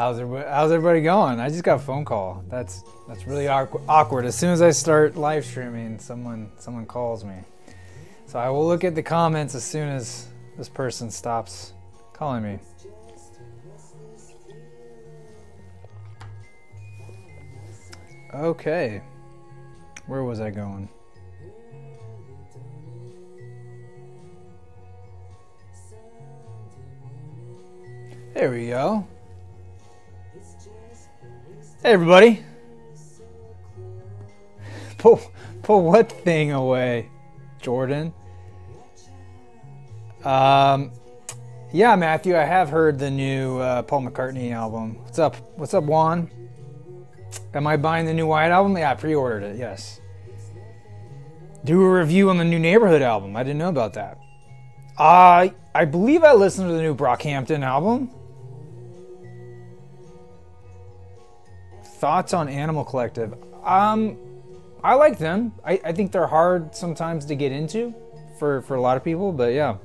How's everybody going? I just got a phone call. That's really awkward. As soon as I start live streaming, someone calls me. So I will look at the comments as soon as this person stops calling me. Okay. Where was I going? There we go. Hey everybody. Pull what thing away, Jordan? Yeah, Matthew, I have heard the new Paul McCartney album. What's up? What's up, Juan? Am I buying the new White album? Yeah, I pre-ordered it, yes. Do a review on the new Neighborhood album. I didn't know about that. I believe I listened to the new Brockhampton album. Thoughts on Animal Collective? I like them. I think they're hard sometimes to get into for a lot of people, but yeah.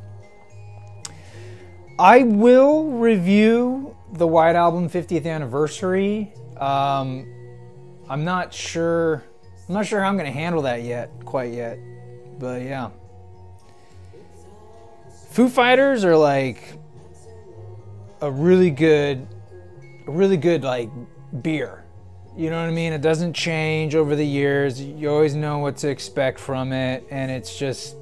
I will review the White Album 50th anniversary. I'm not sure how I'm going to handle that quite yet, but yeah. Foo Fighters are like a really good like beer. You know what I mean? It doesn't change over the years. You always know what to expect from it, and it's just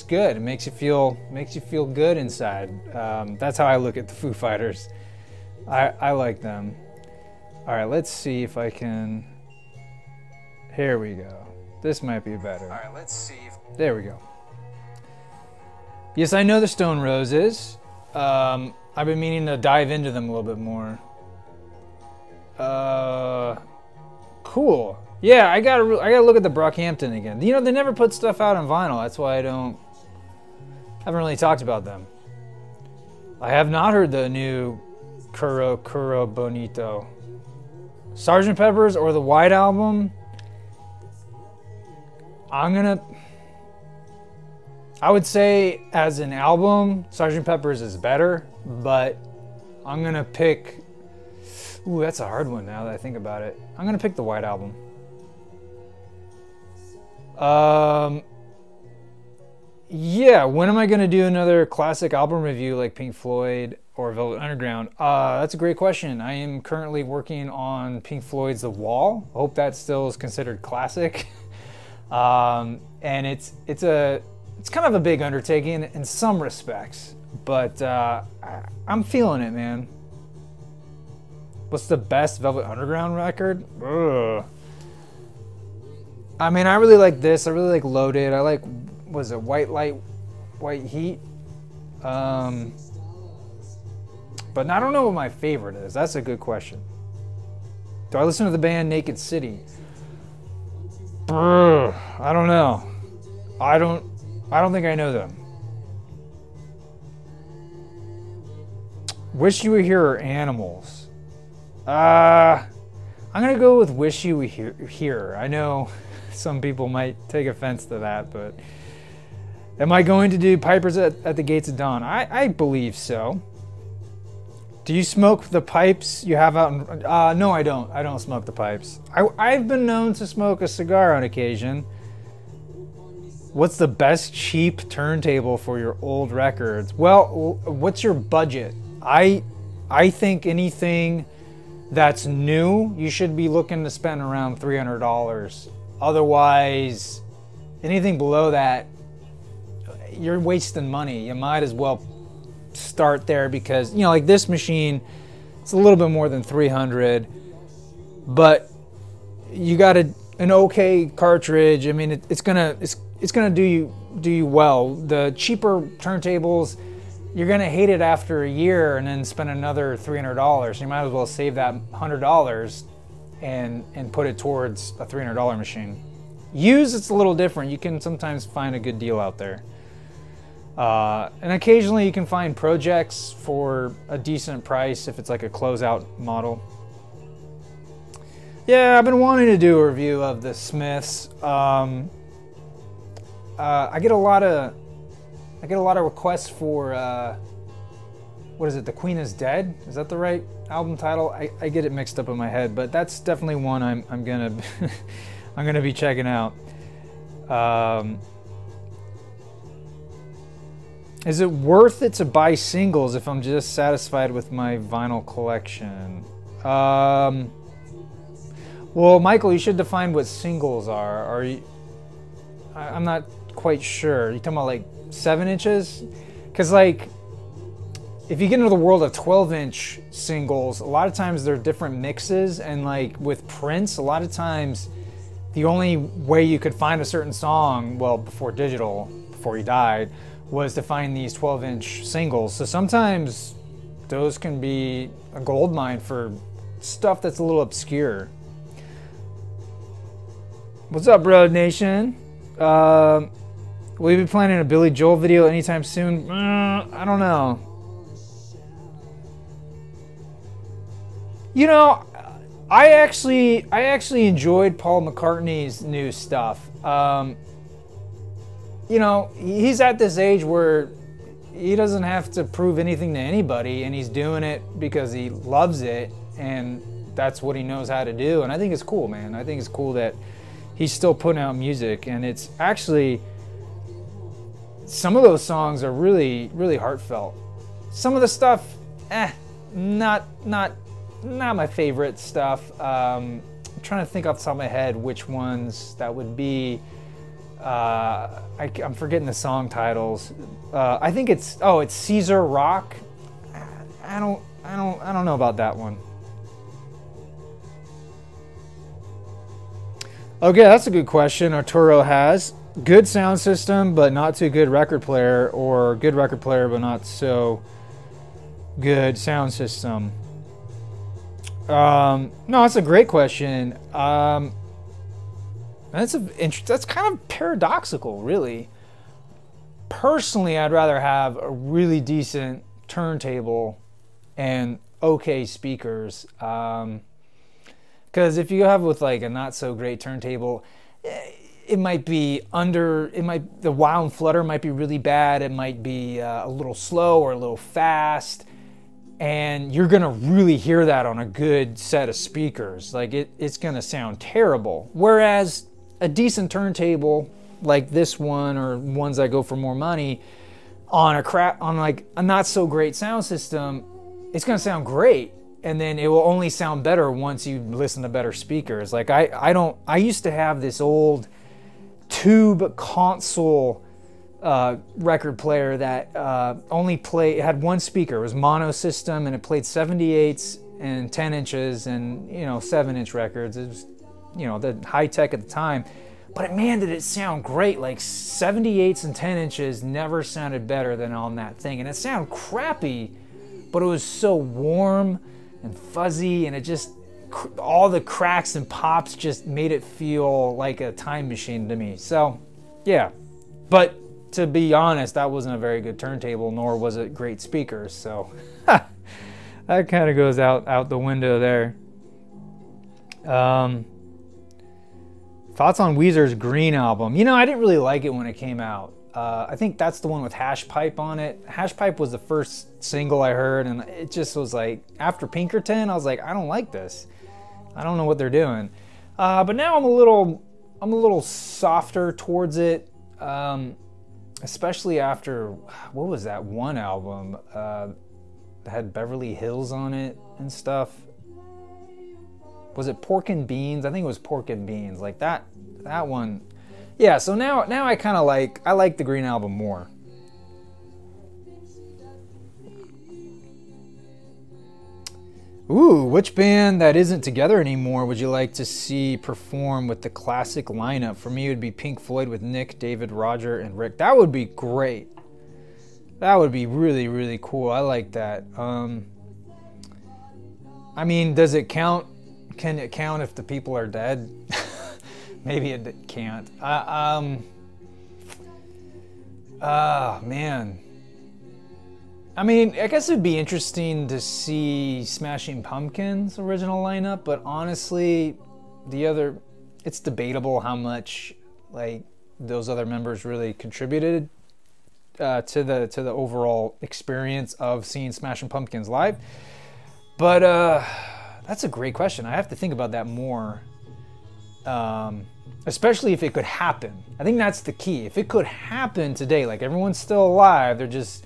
good. It makes you feel good inside. That's how I look at the Foo Fighters. I like them. All right, let's see if I can. Here we go. This might be better. All right, let's see. There we go. Yes, I know the Stone Roses. I've been meaning to dive into them a little bit more. Cool. Yeah, I gotta look at the Brockhampton again. You know, they never put stuff out on vinyl. That's why I haven't really talked about them. I have not heard the new Curo Bonito. Sgt. Pepper's or the White Album. I would say as an album, Sgt. Pepper's is better, but I'm gonna pick. Ooh, that's a hard one now that I think about it. I'm gonna pick the White Album. Yeah, when am I gonna do another classic album review like Pink Floyd or Velvet Underground? That's a great question. I am currently working on Pink Floyd's The Wall. I hope that still is considered classic. And it's kind of a big undertaking in some respects, but I'm feeling it, man. What's the best Velvet Underground record? Ugh. I mean, I really like this. I really like Loaded. I like, was it White Light, White Heat? But I don't know what my favorite is. That's a good question. Do I listen to the band Naked City? Ugh, I don't know. I don't think I know them. Wish You Were Here or Animals? I'm gonna go with Wish You Were Here. I know some people might take offense to that, but am I going to do Pipers at the Gates of Dawn? I believe so. Do you smoke the pipes you have out in... no, I don't. I don't smoke the pipes. I've been known to smoke a cigar on occasion. What's the best cheap turntable for your old records? Well, what's your budget? I think anything that's new, you should be looking to spend around $300. Otherwise, anything below that, you're wasting money. You might as well start there because, you know, like this machine, it's a little bit more than 300, but you got an okay cartridge. I mean, it's gonna do you well. The cheaper turntables, you're gonna hate it after a year and then spend another $300. You might as well save that $100 and put it towards a $300 machine. Used, it's a little different. You can sometimes find a good deal out there. And occasionally you can find projects for a decent price if it's like a closeout model. Yeah, I've been wanting to do a review of the Smiths. I get a lot of requests for what is it? The Queen is Dead? Is that the right album title. I get it mixed up in my head, but that's definitely one I'm gonna I'm gonna be checking out. Is it worth it to buy singles if I'm just satisfied with my vinyl collection? Well, Michael, you should define what singles are. Are you? I'm not quite sure. You talking about like 7 inches? Because like, if you get into the world of 12-inch singles, a lot of times they're different mixes, and like with Prince, a lot of times the only way you could find a certain song, well, before digital, before he died, was to find these 12-inch singles. So sometimes those can be a gold mine for stuff that's a little obscure. What's up, Road Nation? Will you be planning a Billy Joel video anytime soon? I don't know. You know, I actually enjoyed Paul McCartney's new stuff. You know, he's at this age where he doesn't have to prove anything to anybody, and he's doing it because he loves it, and that's what he knows how to do. And I think it's cool, man. I think it's cool that he's still putting out music, and it's actually, some of those songs are really, really heartfelt. Some of the stuff, not my favorite stuff. I'm trying to think off the top of my head which ones that would be. I'm forgetting the song titles. I think it's Caesar Rock. I don't know about that one. Okay, that's a good question. Arturo has good sound system, but not too good record player, or good record player, but not so good sound system. No, that's a great question. That's kind of paradoxical, really. Personally, I'd rather have a really decent turntable and okay speakers. Because if you have with like a not so great turntable, it might be the wow and flutter might be really bad. It might be a little slow or a little fast. And you're gonna really hear that on a good set of speakers. Like it's gonna sound terrible. Whereas a decent turntable like this one, or ones that go for more money, on like a not so great sound system, it's gonna sound great. And then it will only sound better once you listen to better speakers. Like I used to have this old tube console record player that it had one speaker. It was mono system, and it played 78s and 10 inches and 7-inch records. It was the high tech at the time, but man, did it sound great. Like 78s and 10 inches never sounded better than on that thing. And it sounded crappy, but it was so warm and fuzzy, and it just, all the cracks and pops just made it feel like a time machine to me. So yeah, but to be honest, that wasn't a very good turntable, nor was it great speakers. So that kind of goes out the window there. Thoughts on Weezer's Green album? I didn't really like it when it came out. I think that's the one with Hash Pipe on it. Hash Pipe was the first single I heard, and it just was like, after Pinkerton, I was like, I don't like this. I don't know what they're doing. But now I'm a little softer towards it, especially after, what was that one album that had Beverly Hills on it and stuff? Was it Pork and Beans? I think it was Pork and Beans. Like that one. Yeah, so now I kind of like the Green album more. Ooh, which band that isn't together anymore would you like to see perform with the classic lineup? For me, it would be Pink Floyd with Nick, David, Roger, and Rick. That would be great. That would be really, really cool. I like that. I mean, does it count? Can it count if the people are dead? Maybe it can't. Man. I mean, I guess it'd be interesting to see Smashing Pumpkins' original lineup, but honestly, it's debatable how much like those other members really contributed to the overall experience of seeing Smashing Pumpkins live. But that's a great question. I have to think about that more. Especially if it could happen. I think that's the key. If it could happen today, like everyone's still alive, they're just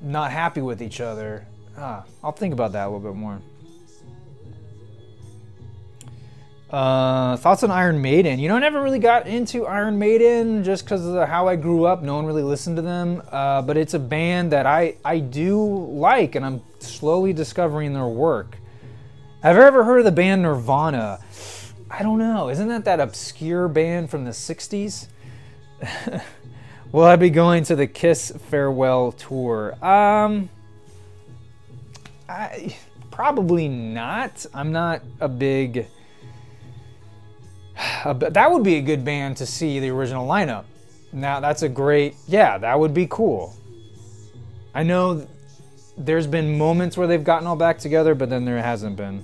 not happy with each other. I'll think about that a little bit more. Thoughts on Iron Maiden? You know, I never really got into Iron Maiden just because of how I grew up. No one really listened to them. But it's a band that I do like, and I'm slowly discovering their work. Have you ever heard of the band Nirvana? I don't know. Isn't that obscure band from the 60s? Will I be going to the Kiss farewell tour? Probably not. I'm not a big... that would be a good band to see the original lineup. Now, that's a great... Yeah, that would be cool. I know there's been moments where they've gotten all back together, but then there hasn't been.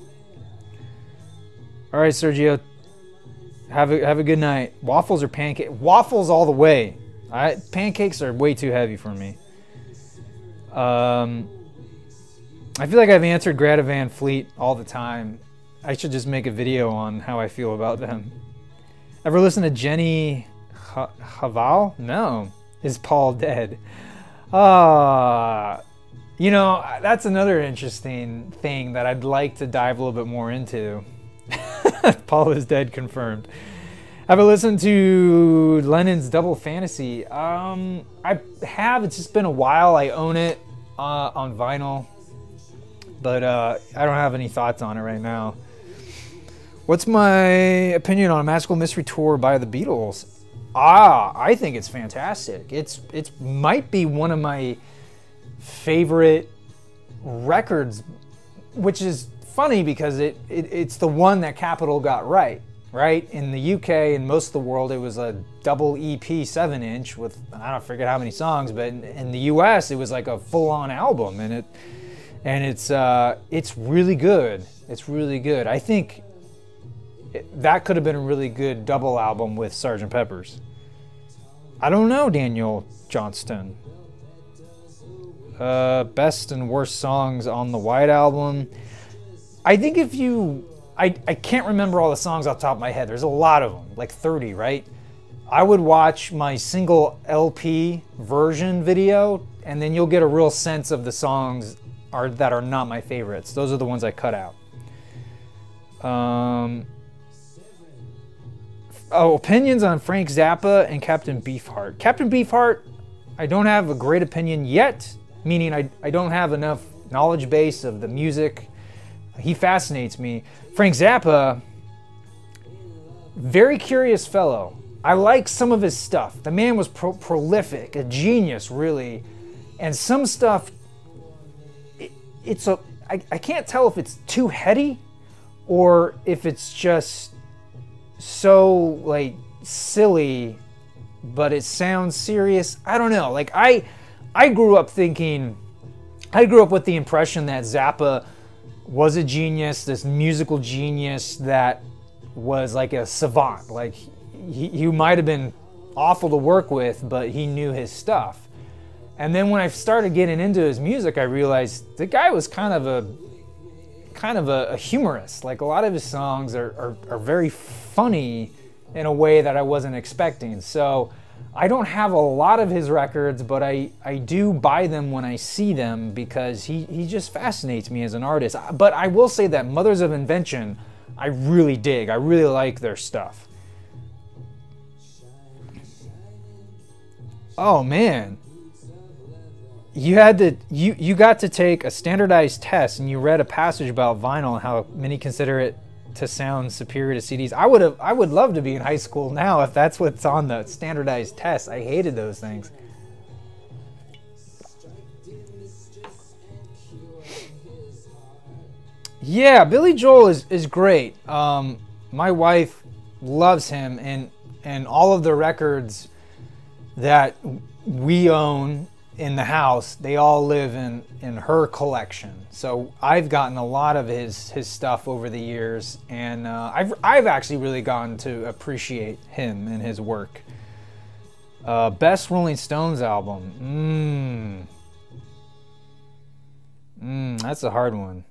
All right, Sergio. Have a good night. Waffles or pancake? Waffles all the way. Pancakes are way too heavy for me. I feel like I've answered Greta Van Fleet all the time. I should just make a video on how I feel about them. Ever listen to Jenny Haval? No. Is Paul dead? You know, that's another interesting thing that I'd like to dive a little bit more into. Paul is dead, confirmed. Have I listened to Lennon's Double Fantasy? I have. It's just been a while. I own it on vinyl, but I don't have any thoughts on it right now. What's my opinion on a Magical Mystery Tour by the Beatles? I think it's fantastic. It might be one of my favorite records, which is funny because it's the one that Capitol got right? In the UK and most of the world, it was a double EP 7-inch with, I don't forget how many songs, but in the US, it was like a full-on album, and it's really good. It's really good. I think that could have been a really good double album with Sgt. Pepper's. I don't know, Daniel Johnston. Best and worst songs on the White Album. I think if you... I can't remember all the songs off the top of my head. There's a lot of them, like 30, right? I would watch my single LP version video, and then you'll get a real sense of the songs that are not my favorites. Those are the ones I cut out. Opinions on Frank Zappa and Captain Beefheart. Captain Beefheart, I don't have a great opinion yet, meaning I don't have enough knowledge base of the music. He fascinates me. Frank Zappa, very curious fellow. I like some of his stuff. The man was prolific, a genius, really. And some stuff, I can't tell if it's too heady or if it's just so, like, silly, but it sounds serious. I don't know. Like, I grew up with the impression that Zappa was a genius, this musical genius that was like a savant. Like, he might have been awful to work with, but he knew his stuff. And then when I started getting into his music, I realized the guy was kind of a humorist. Like, a lot of his songs are very funny in a way that I wasn't expecting. So I don't have a lot of his records, but I do buy them when I see them because he just fascinates me as an artist. But I will say that Mothers of Invention, I really dig. I really like their stuff. Oh man. You got to take a standardized test and you read a passage about vinyl and how many consider it to sound superior to CDs. I would love to be in high school now if that's what's on the standardized test. I hated those things. Yeah, Billy Joel is great. My wife loves him, and all of the records that we own in the house, they all live in her collection. So I've gotten a lot of his stuff over the years, and I've actually really gotten to appreciate him and his work. Best Rolling Stones album. That's a hard one.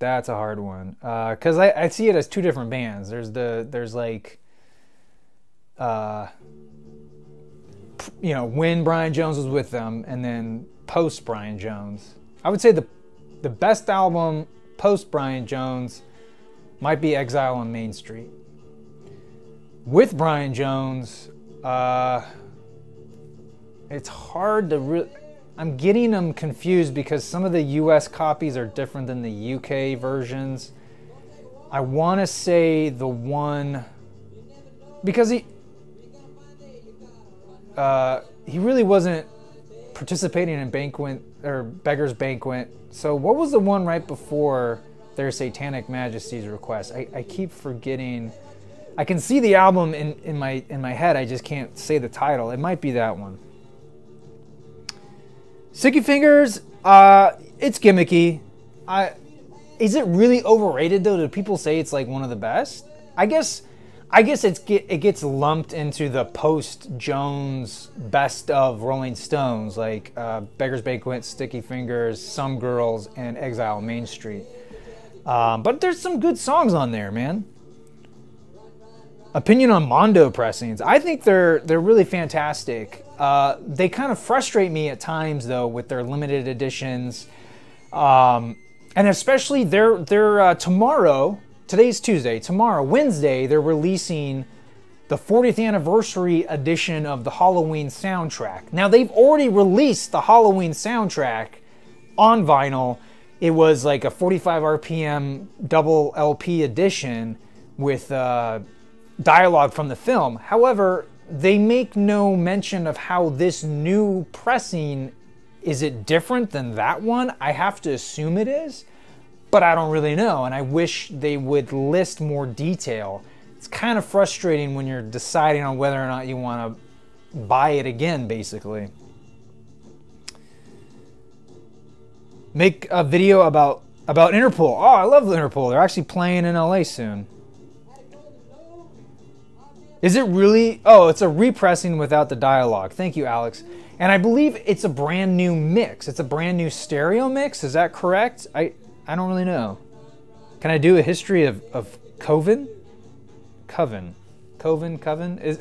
That's a hard one. Because I see it as two different bands. There's like, you know, when Brian Jones was with them, and then post Brian Jones. I would say the best album post Brian Jones might be Exile on Main Street. With Brian Jones, it's hard to I'm getting them confused because some of the US copies are different than the UK versions. I want to say the one, because he really wasn't participating in Banquet or Beggar's Banquet. So what was the one right before Their Satanic Majesty's Request? I keep forgetting. I can see the album in my head. I just can't say the title. It might be that one. Sticky Fingers, it's gimmicky. Is it really overrated though? Do people say it's like one of the best? I guess it gets lumped into the post-Jones best of Rolling Stones, like Beggar's Banquet, Sticky Fingers, Some Girls, and Exile Main Street. But there's some good songs on there, man. Opinion on Mondo pressings. I think they're really fantastic. They kind of frustrate me at times though with their limited editions, and especially their tomorrow. Today's Tuesday. Tomorrow, Wednesday, they're releasing the 40th anniversary edition of the Halloween soundtrack. Now they've already released the Halloween soundtrack on vinyl. It was like a 45 RPM double LP edition with dialogue from the film. However, they make no mention of how this new pressing, is it different than that one? I have to assume it is, but I don't really know, and I wish they would list more detail. It's kind of frustrating when you're deciding on whether or not you want to buy it again, basically. Make a video about Interpol. Oh, I love Interpol. They're actually playing in LA soon. Is it really? Oh, it's a repressing without the dialogue. Thank you, Alex. And I believe it's a brand new mix. It's a brand new stereo mix. Is that correct? I don't really know. Can I do a history of Coven? Coven. Is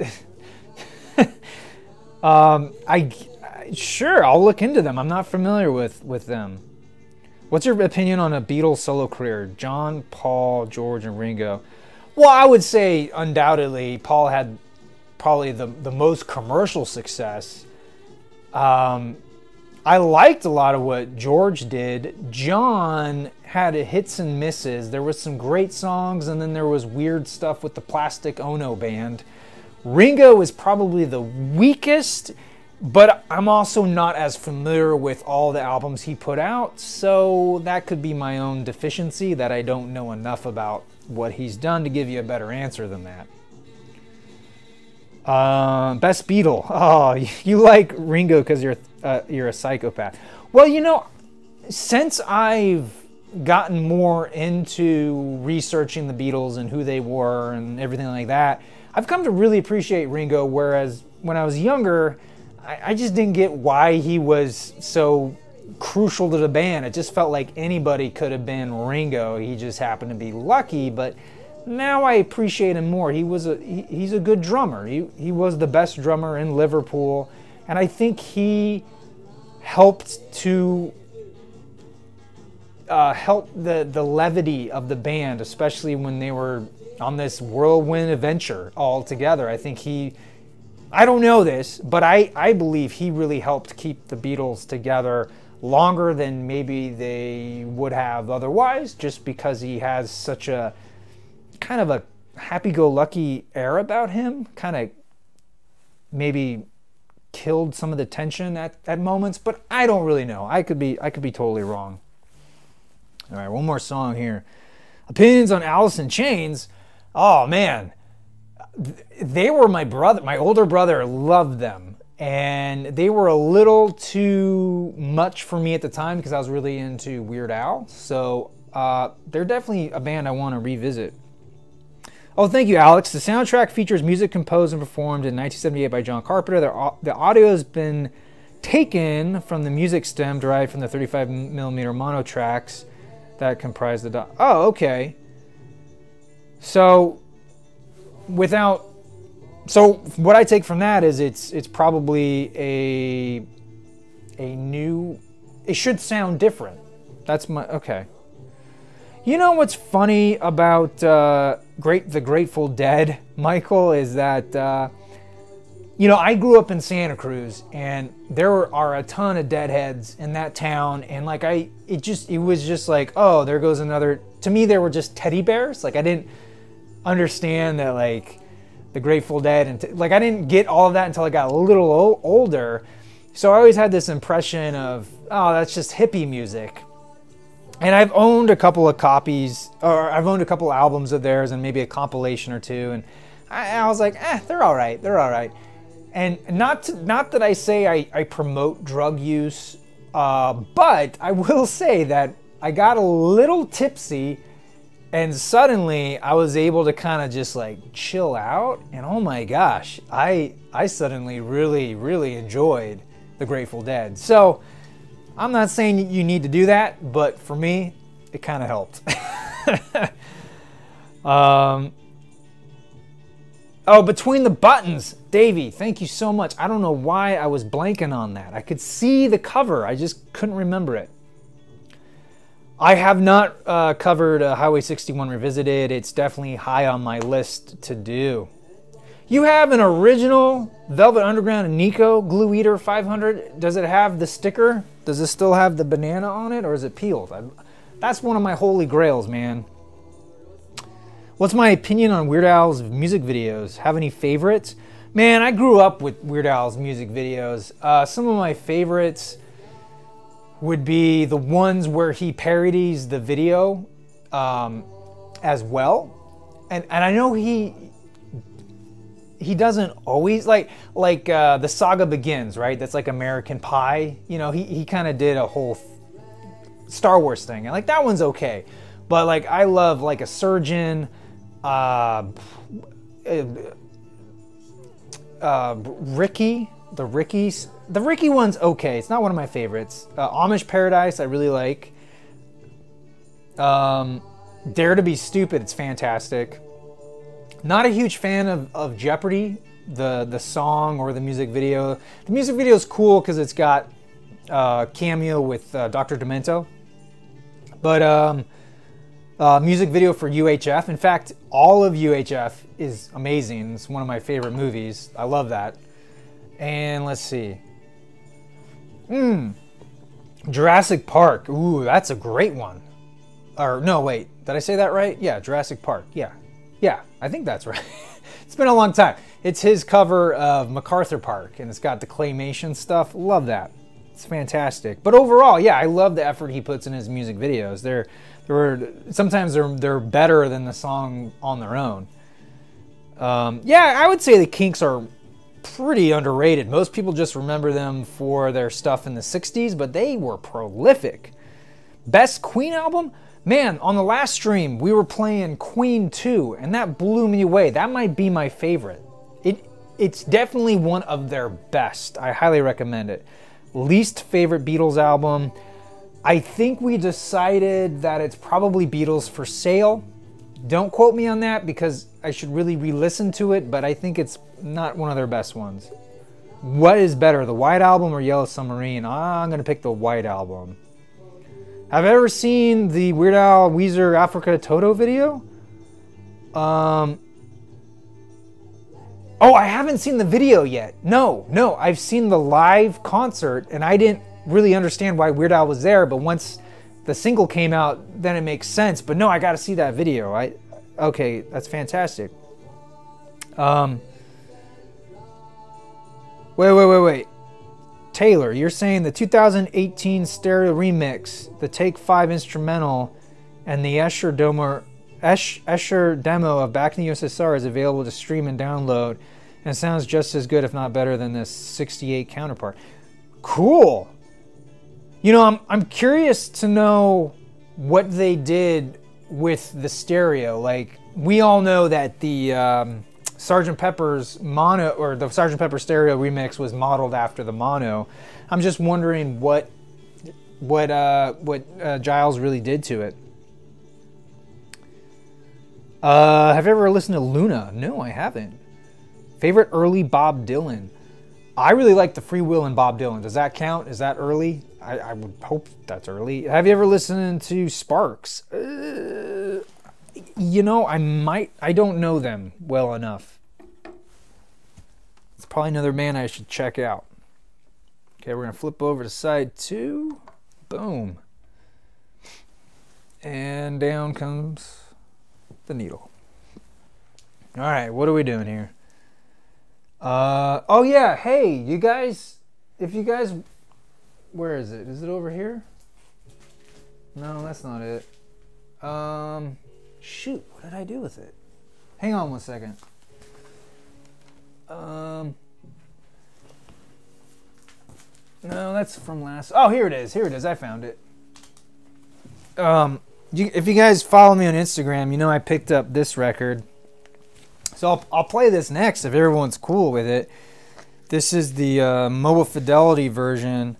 sure, I'll look into them. I'm not familiar with them. What's your opinion on a Beatles solo career? John, Paul, George, and Ringo. Well, I would say undoubtedly Paul had probably the most commercial success. I liked a lot of what George did. John had hits and misses. There was some great songs, and then there was weird stuff with the Plastic Ono Band. Ringo is probably the weakest, but I'm also not as familiar with all the albums he put out, so that could be my own deficiency, that I don't know enough about what he's done to give you a better answer than that. Best Beatle. Oh, you like Ringo because you're a psychopath. Well, you know, since I've gotten more into researching the Beatles and who they were and everything like that, I've come to really appreciate Ringo, whereas when I was younger, I just didn't get why he was so crucial to the band. It just felt like anybody could have been Ringo. He just happened to be lucky, but now I appreciate him more. He's a good drummer. He was the best drummer in Liverpool, and I think he helped to help the levity of the band, especially when they were on this whirlwind adventure all together. I think I don't know this, but I believe he really helped keep the Beatles together longer than maybe they would have otherwise, just because he has such a kind of a happy-go-lucky air about him, kind of maybe killed some of the tension at moments, but I don't really know. I could be totally wrong. All right, one more song here. Opinions on Alice in Chains. Oh man, they were my older brother loved them, and they were a little too much for me at the time because I was really into Weird Al. So they're definitely a band I want to revisit. Oh, thank you, Alex. The soundtrack features music composed and performed in 1978 by John Carpenter. The audio has been taken from the music stem derived from the 35mm mono tracks that comprise the... Oh, okay. So, So what I take from that is it's probably a new... It should sound different. That's my... Okay. You know what's funny about the Grateful Dead, Michael, is that... you know, I grew up in Santa Cruz, and there are a ton of Deadheads in that town, and like it was just like, oh, there goes another. To me, they were just teddy bears. Like I didn't understand that like the Grateful Dead, and like I didn't get all of that until I got a little older. So I always had this impression of, oh, that's just hippie music. And I've owned a couple of copies, or I've owned a couple albums of theirs, and maybe a compilation or two, and I was like, they're all right, they're all right. And not that I say I promote drug use, but I will say that I got a little tipsy, and suddenly I was able to kind of just like chill out, and oh my gosh, I suddenly really enjoyed the Grateful Dead. So I'm not saying you need to do that, but for me, it kind of helped. Oh, Between the Buttons, Davey, thank you so much. I don't know why I was blanking on that. I could see the cover, I just couldn't remember it. I have not covered Highway 61 Revisited. It's definitely high on my list to do. You have an original Velvet Underground and Nico Glue Eater 500. Does it have the sticker? Does it still have the banana on it, or is it peeled? That's one of my holy grails, man. What's my opinion on Weird Al's music videos? Have any favorites? Man, I grew up with Weird Al's music videos. Some of my favorites would be the ones where he parodies the video as well. And I know he doesn't always, like The Saga Begins, right? That's like American Pie. You know, he kind of did a whole Star Wars thing. And like that one's okay. But like I love like A Surgeon, Ricky, the Ricky one's okay. It's not one of my favorites. Amish Paradise I really like. Dare to Be Stupid, it's fantastic. Not a huge fan of Jeopardy, the song or the music video. The music video is cool because it's got cameo with Dr. Demento. But music video for UHF. In fact, all of UHF is amazing. It's one of my favorite movies. I love that. And let's see. Jurassic Park. Ooh, that's a great one. Or no, wait. Did I say that right? Yeah, Jurassic Park. Yeah, I think that's right. It's been a long time. It's his cover of MacArthur Park, and it's got the claymation stuff. Love that. It's fantastic. But overall, yeah, I love the effort he puts in his music videos. Sometimes they're better than the song on their own. Yeah, I would say the Kinks are pretty underrated. Most people just remember them for their stuff in the 60s, but they were prolific. Best Queen album? Man, on the last stream, we were playing Queen 2, and that blew me away. That might be my favorite. It's definitely one of their best. I highly recommend it. Least favorite Beatles album? I think we decided that it's probably Beatles for Sale. Don't quote me on that because I should really re-listen to it, but I think it's not one of their best ones. What is better, the White Album or Yellow Submarine? I'm going to pick the White Album. Have you ever seen the Weird Al Weezer Africa Toto video? Oh, I haven't seen the video yet. No, I've seen the live concert, and I didn't really understand why Weird Al was there, but once the single came out, then it makes sense. But no, I got to see that video. Okay, that's fantastic. Wait. Taylor, you're saying the 2018 stereo remix, the Take 5 instrumental, and the Escher demo of Back in the USSR is available to stream and download, and sounds just as good, if not better, than the 68 counterpart. Cool. You know, I'm curious to know what they did with the stereo. Like, we all know that the Sgt. Pepper's mono, or the Sgt. Pepper stereo remix was modeled after the mono. I'm just wondering what Giles really did to it. Have you ever listened to Luna? No, I haven't. Favorite early Bob Dylan? I really like the Free Will and Bob Dylan. Does that count? Is that early? I would hope that's early. Have you ever listened to Sparks? You know, I don't know them well enough. It's probably another band I should check out. Okay, we're going to flip over to side 2. Boom. And down comes the needle. All right, what are we doing here? Oh yeah, hey, you guys, if you guys, where is it? Is it over here? No, that's not it. Shoot, what did I do with it? Hang on one second. No, that's from last. Oh, here it is. Here it is. I found it. If you guys follow me on Instagram, you know I picked up this record. So I'll play this next if everyone's cool with it. This is the Mobile Fidelity version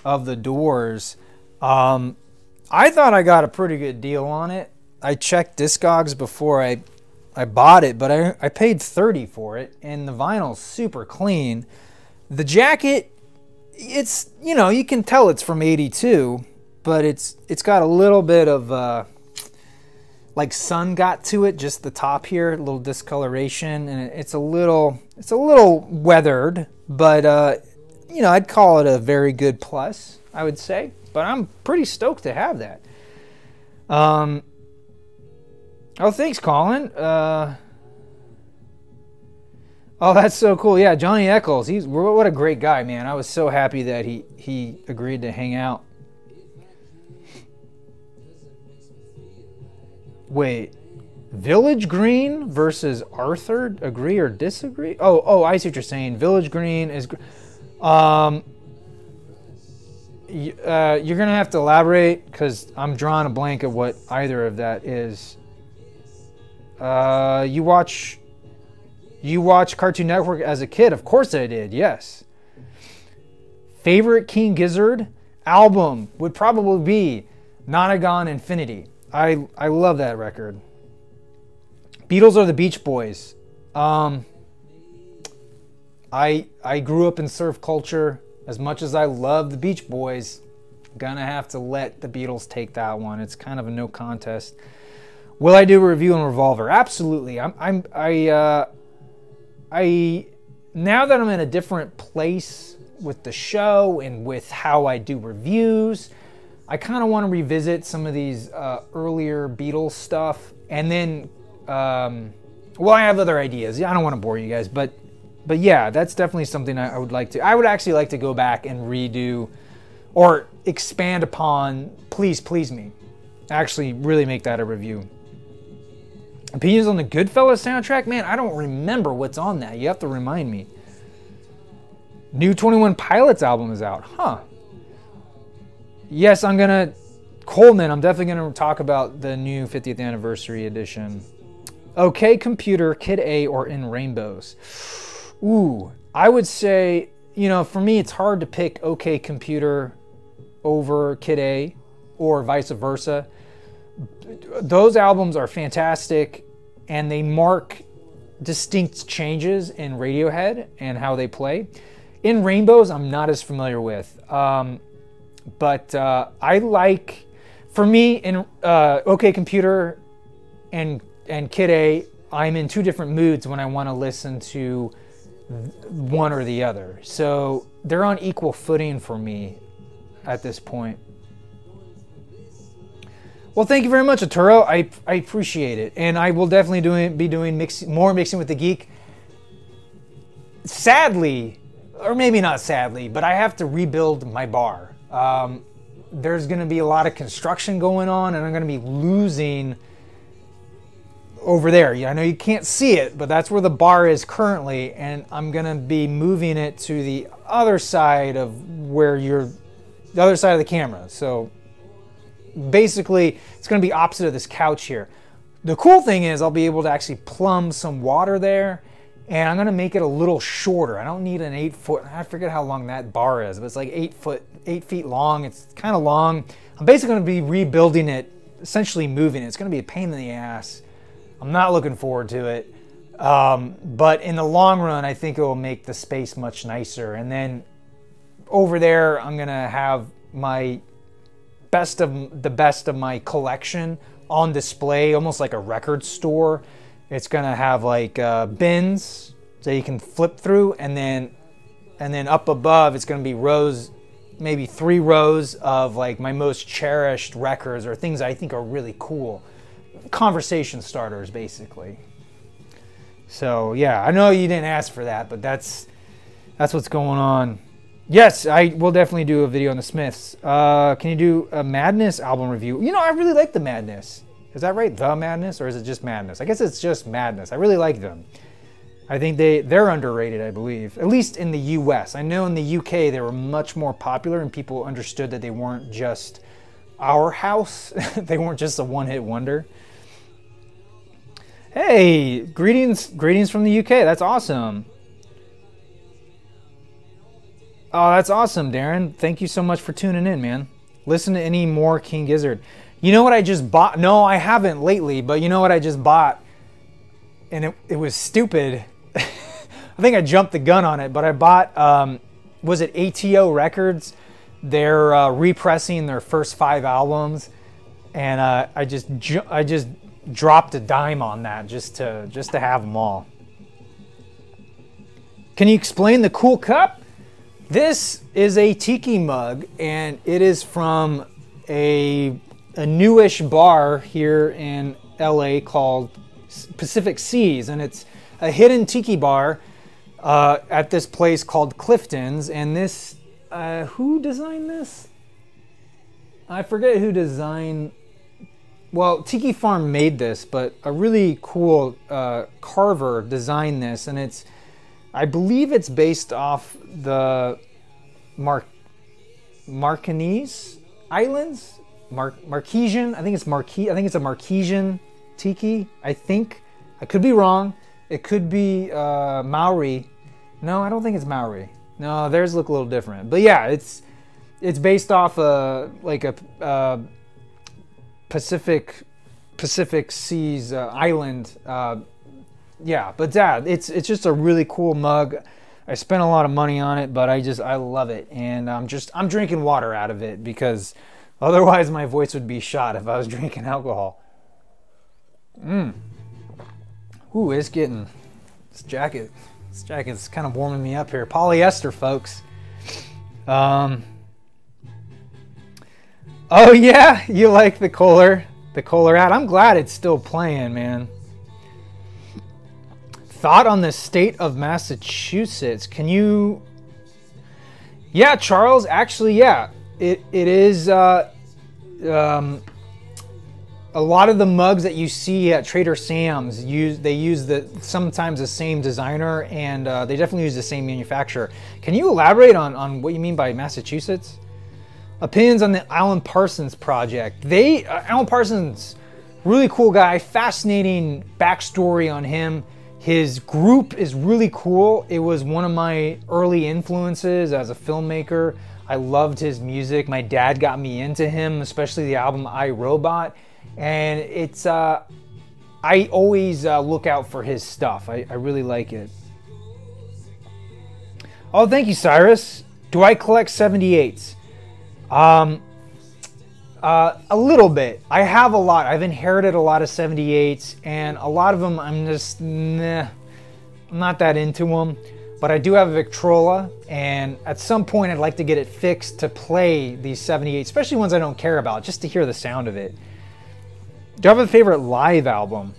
of The Doors. I thought I got a pretty good deal on it. I checked Discogs before I bought it, but I paid $30 for it, and the vinyl's super clean. The jacket, it's, you know, you can tell it's from '82, but it's got a little bit of like sun got to it, just the top here, a little discoloration, and it's a little weathered, but you know, I'd call it a very good plus, I would say. But I'm pretty stoked to have that. Oh, thanks, Colin. Oh, that's so cool. Yeah, Johnny Eccles. What a great guy, man. I was so happy that he agreed to hang out. Wait, Village Green versus Arthur, agree or disagree? Oh, I see what you're saying. Village Green is, you're gonna have to elaborate because I'm drawing a blank of what either of that is. You watch Cartoon Network as a kid? Of course I did. Yes. Favorite King Gizzard album would probably be Nonagon Infinity. I love that record. Beatles or the Beach Boys? I grew up in surf culture. As much as I love the Beach Boys, gonna have to let the Beatles take that one. It's kind of a no contest. Will I do a review on Revolver? Absolutely. Now that I'm in a different place with the show and with how I do reviews, I kind of want to revisit some of these earlier Beatles stuff, and then, well, I have other ideas. Yeah, I don't want to bore you guys, but yeah, that's definitely something I would like to. I would actually like to go back and redo, or expand upon. Please Please Me. Actually, really make that a review. Opinions on the Goodfellas soundtrack, man. I don't remember what's on that. You have to remind me. New 21 Pilots album is out, huh? Yes, Coleman, I'm definitely going to talk about the new 50th anniversary edition. OK Computer, Kid A, or In Rainbows? Ooh, I would say, you know, for me, it's hard to pick OK Computer over Kid A, or vice versa. Those albums are fantastic, and they mark distinct changes in Radiohead and how they play. In Rainbows, I'm not as familiar with. But I like, for me, in OK Computer and Kid A, I'm in two different moods when I want to listen to one or the other. So they're on equal footing for me at this point. Well, thank you very much, Arturo. I appreciate it. And I will definitely be doing more Mixing with the Geek. Sadly, or maybe not sadly, but I have to rebuild my bar. There's going to be a lot of construction going on, and I'm going to be losing over there. I know you can't see it, but that's where the bar is currently, and I'm going to be moving it to the other side of the other side of the camera. So basically, it's going to be opposite of this couch here. The cool thing is I'll be able to actually plumb some water there, and I'm going to make it a little shorter. I don't need an 8 foot, I forget how long that bar is, but it's like 8 feet long. It's kind of long. I'm basically going to be rebuilding it, essentially moving it. It's going to be a pain in the ass. I'm not looking forward to it. But in the long run, I think it will make the space much nicer. And then over there, I'm gonna have my best of my collection on display, almost like a record store. It's gonna have like bins so you can flip through, and then up above it's gonna be rows, maybe 3 rows of like my most cherished records or things I think are really cool, conversation starters basically. So yeah, I know you didn't ask for that, but that's what's going on. Yes, I will definitely do a video on the Smiths. Can you do a Madness album review? You know, I really like the Madness. Is that right? The Madness, or is it just Madness? I guess it's just Madness. I really like them. I think they're underrated, I believe. At least in the US. I know in the UK they were much more popular and people understood that they weren't just our house. They weren't just a one-hit wonder. Hey, greetings from the UK. That's awesome. Oh, that's awesome, Darren. Thank you so much for tuning in, man. Listen to any more King Gizzard. You know what I just bought? No, I haven't lately, but you know what I just bought? And it was stupid. I think I jumped the gun on it, but I bought, was it ATO Records? They're repressing their first 5 albums, and I just dropped a dime on that just to have them all. Can you explain the cool cup? This is a tiki mug, and it is from a newish bar here in LA called Pacific Seas, and it's a hidden tiki bar at this place called Clifton's. And this, who designed this? I forget who designed. Well, Tiki Farm made this, but a really cool carver designed this, and it's, I believe it's based off the Marquesas Islands, Marquesian. I think it's I think it's a Marquesian tiki. I think I could be wrong. It could be Maori. No, I don't think it's Maori. No, theirs look a little different. But yeah, it's based off like a Pacific Seas island. Yeah, but Dad, it's just a really cool mug. I spent a lot of money on it, but I love it, and I'm drinking water out of it because otherwise my voice would be shot if I was drinking alcohol. Ooh, it's getting this jacket's kind of warming me up here. Polyester, folks. Oh yeah, you like the Kohler ad? I'm glad it's still playing, man. Thought on the state of Massachusetts? Can you? Yeah, Charles. Actually, yeah, it is. A lot of the mugs that you see at Trader Sam's use sometimes the same designer, and they definitely use the same manufacturer. Can you elaborate on what you mean by Massachusetts? Opinions on the Alan Parsons project. Alan Parsons, really cool guy, fascinating backstory on him. His group is really cool. It was one of my early influences as a filmmaker. I loved his music. My dad got me into him, especially the album I, Robot. And it's, I always look out for his stuff. I really like it. Oh, thank you, Cyrus. Do I collect 78s? A little bit. I have a lot. I've inherited a lot of 78s, and a lot of them I'm just, I'm not that into them. But I do have a Victrola, and at some point I'd like to get it fixed to play these 78s, especially ones I don't care about, just to hear the sound of it. Do you have a favorite live album?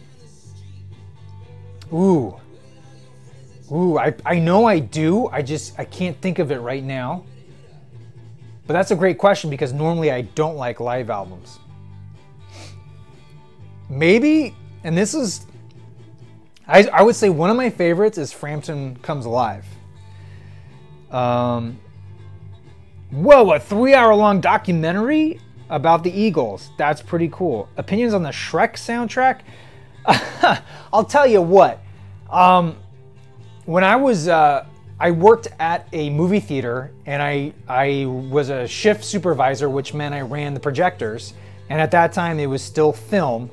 Ooh, I know I do. I can't think of it right now. But that's a great question because normally I don't like live albums. Maybe, and this is, I would say one of my favorites is Frampton Comes Alive. Whoa, a 3-hour-long documentary about the Eagles. That's pretty cool. Opinions on the Shrek soundtrack? I'll tell you what. When I worked at a movie theater, and I was a shift supervisor, which meant I ran the projectors. And at that time, it was still film.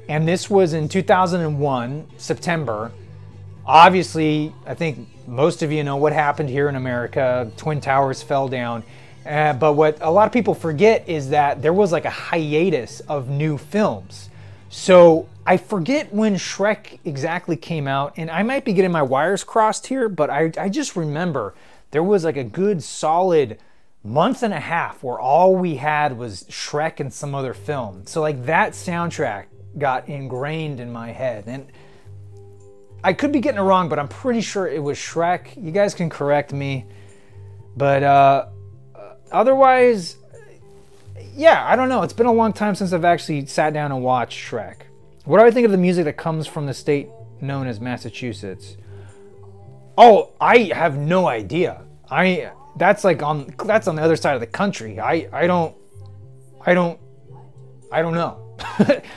And this was in 2001, September. Obviously, I think most of you know what happened here in America. Twin Towers fell down. But what a lot of people forget is that there was like a hiatus of new films. So I forget when Shrek exactly came out, and I might be getting my wires crossed here, but I just remember there was like a good solid month and a half where all we had was Shrek and some other film. So like that soundtrack got ingrained in my head. And I could be getting it wrong, but I'm pretty sure it was Shrek. You guys can correct me. But otherwise, yeah, I don't know. It's been a long time since I've actually sat down and watched Shrek. What do I think of the music that comes from the state known as Massachusetts? Oh, I have no idea. That's on the other side of the country. I don't know.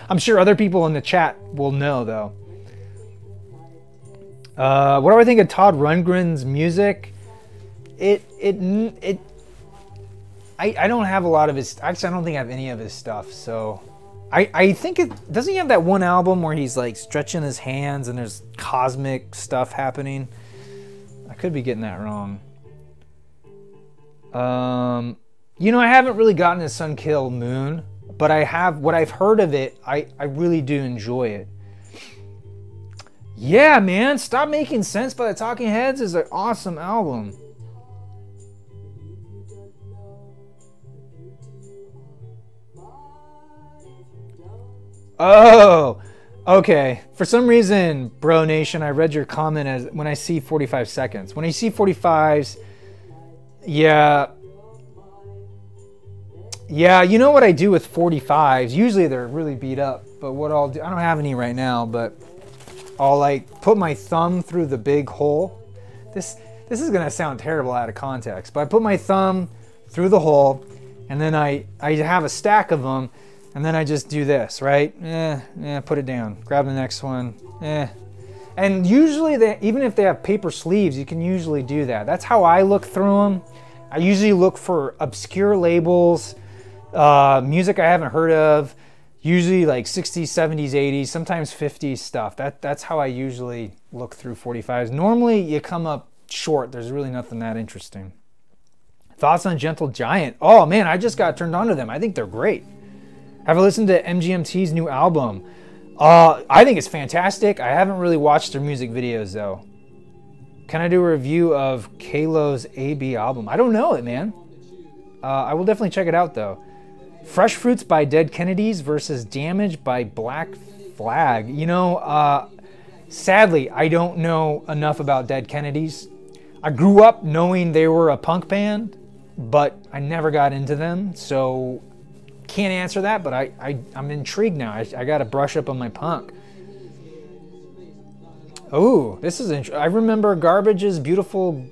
I'm sure other people in the chat will know though. What do I think of Todd Rundgren's music? I don't have a lot of his. Actually, I don't think I have any of his stuff. So I think it doesn't he have that one album where he's like stretching his hands and there's cosmic stuff happening. I could be getting that wrong. You know, I haven't really gotten to Sun Kil Moon, but I have what I've heard of it. I really do enjoy it. Yeah, man, Stop Making Sense by the Talking Heads is an awesome album. Oh, okay. For some reason, Bro Nation, I read your comment as when I see 45 seconds. When I see 45s, yeah, you know what I do with 45s? Usually they're really beat up, but what I'll do, I don't have any right now, but I'll like put my thumb through the big hole. This is gonna sound terrible out of context, but I put my thumb through the hole, and then I have a stack of them, and then I just do this, right? Put it down. Grab the next one. And usually, even if they have paper sleeves, you can usually do that. That's how I look through them. I usually look for obscure labels, music I haven't heard of, usually like 60s, 70s, 80s, sometimes 50s stuff. That's how I usually look through 45s. Normally, you come up short. There's really nothing that interesting. Thoughts on Gentle Giant? Oh, man, I just got turned on to them. I think they're great. Have I listened to MGMT's new album? I think it's fantastic. I haven't really watched their music videos, though. Can I do a review of Kalo's AB album? I don't know it, man. I will definitely check it out, though. Fresh Fruits by Dead Kennedys versus Damage by Black Flag. You know, sadly, I don't know enough about Dead Kennedys. I grew up knowing they were a punk band, but I never got into them, so can't answer that, but I'm intrigued now. I got to brush up on my punk. Oh, this is interesting. I remember Garbage's Beautiful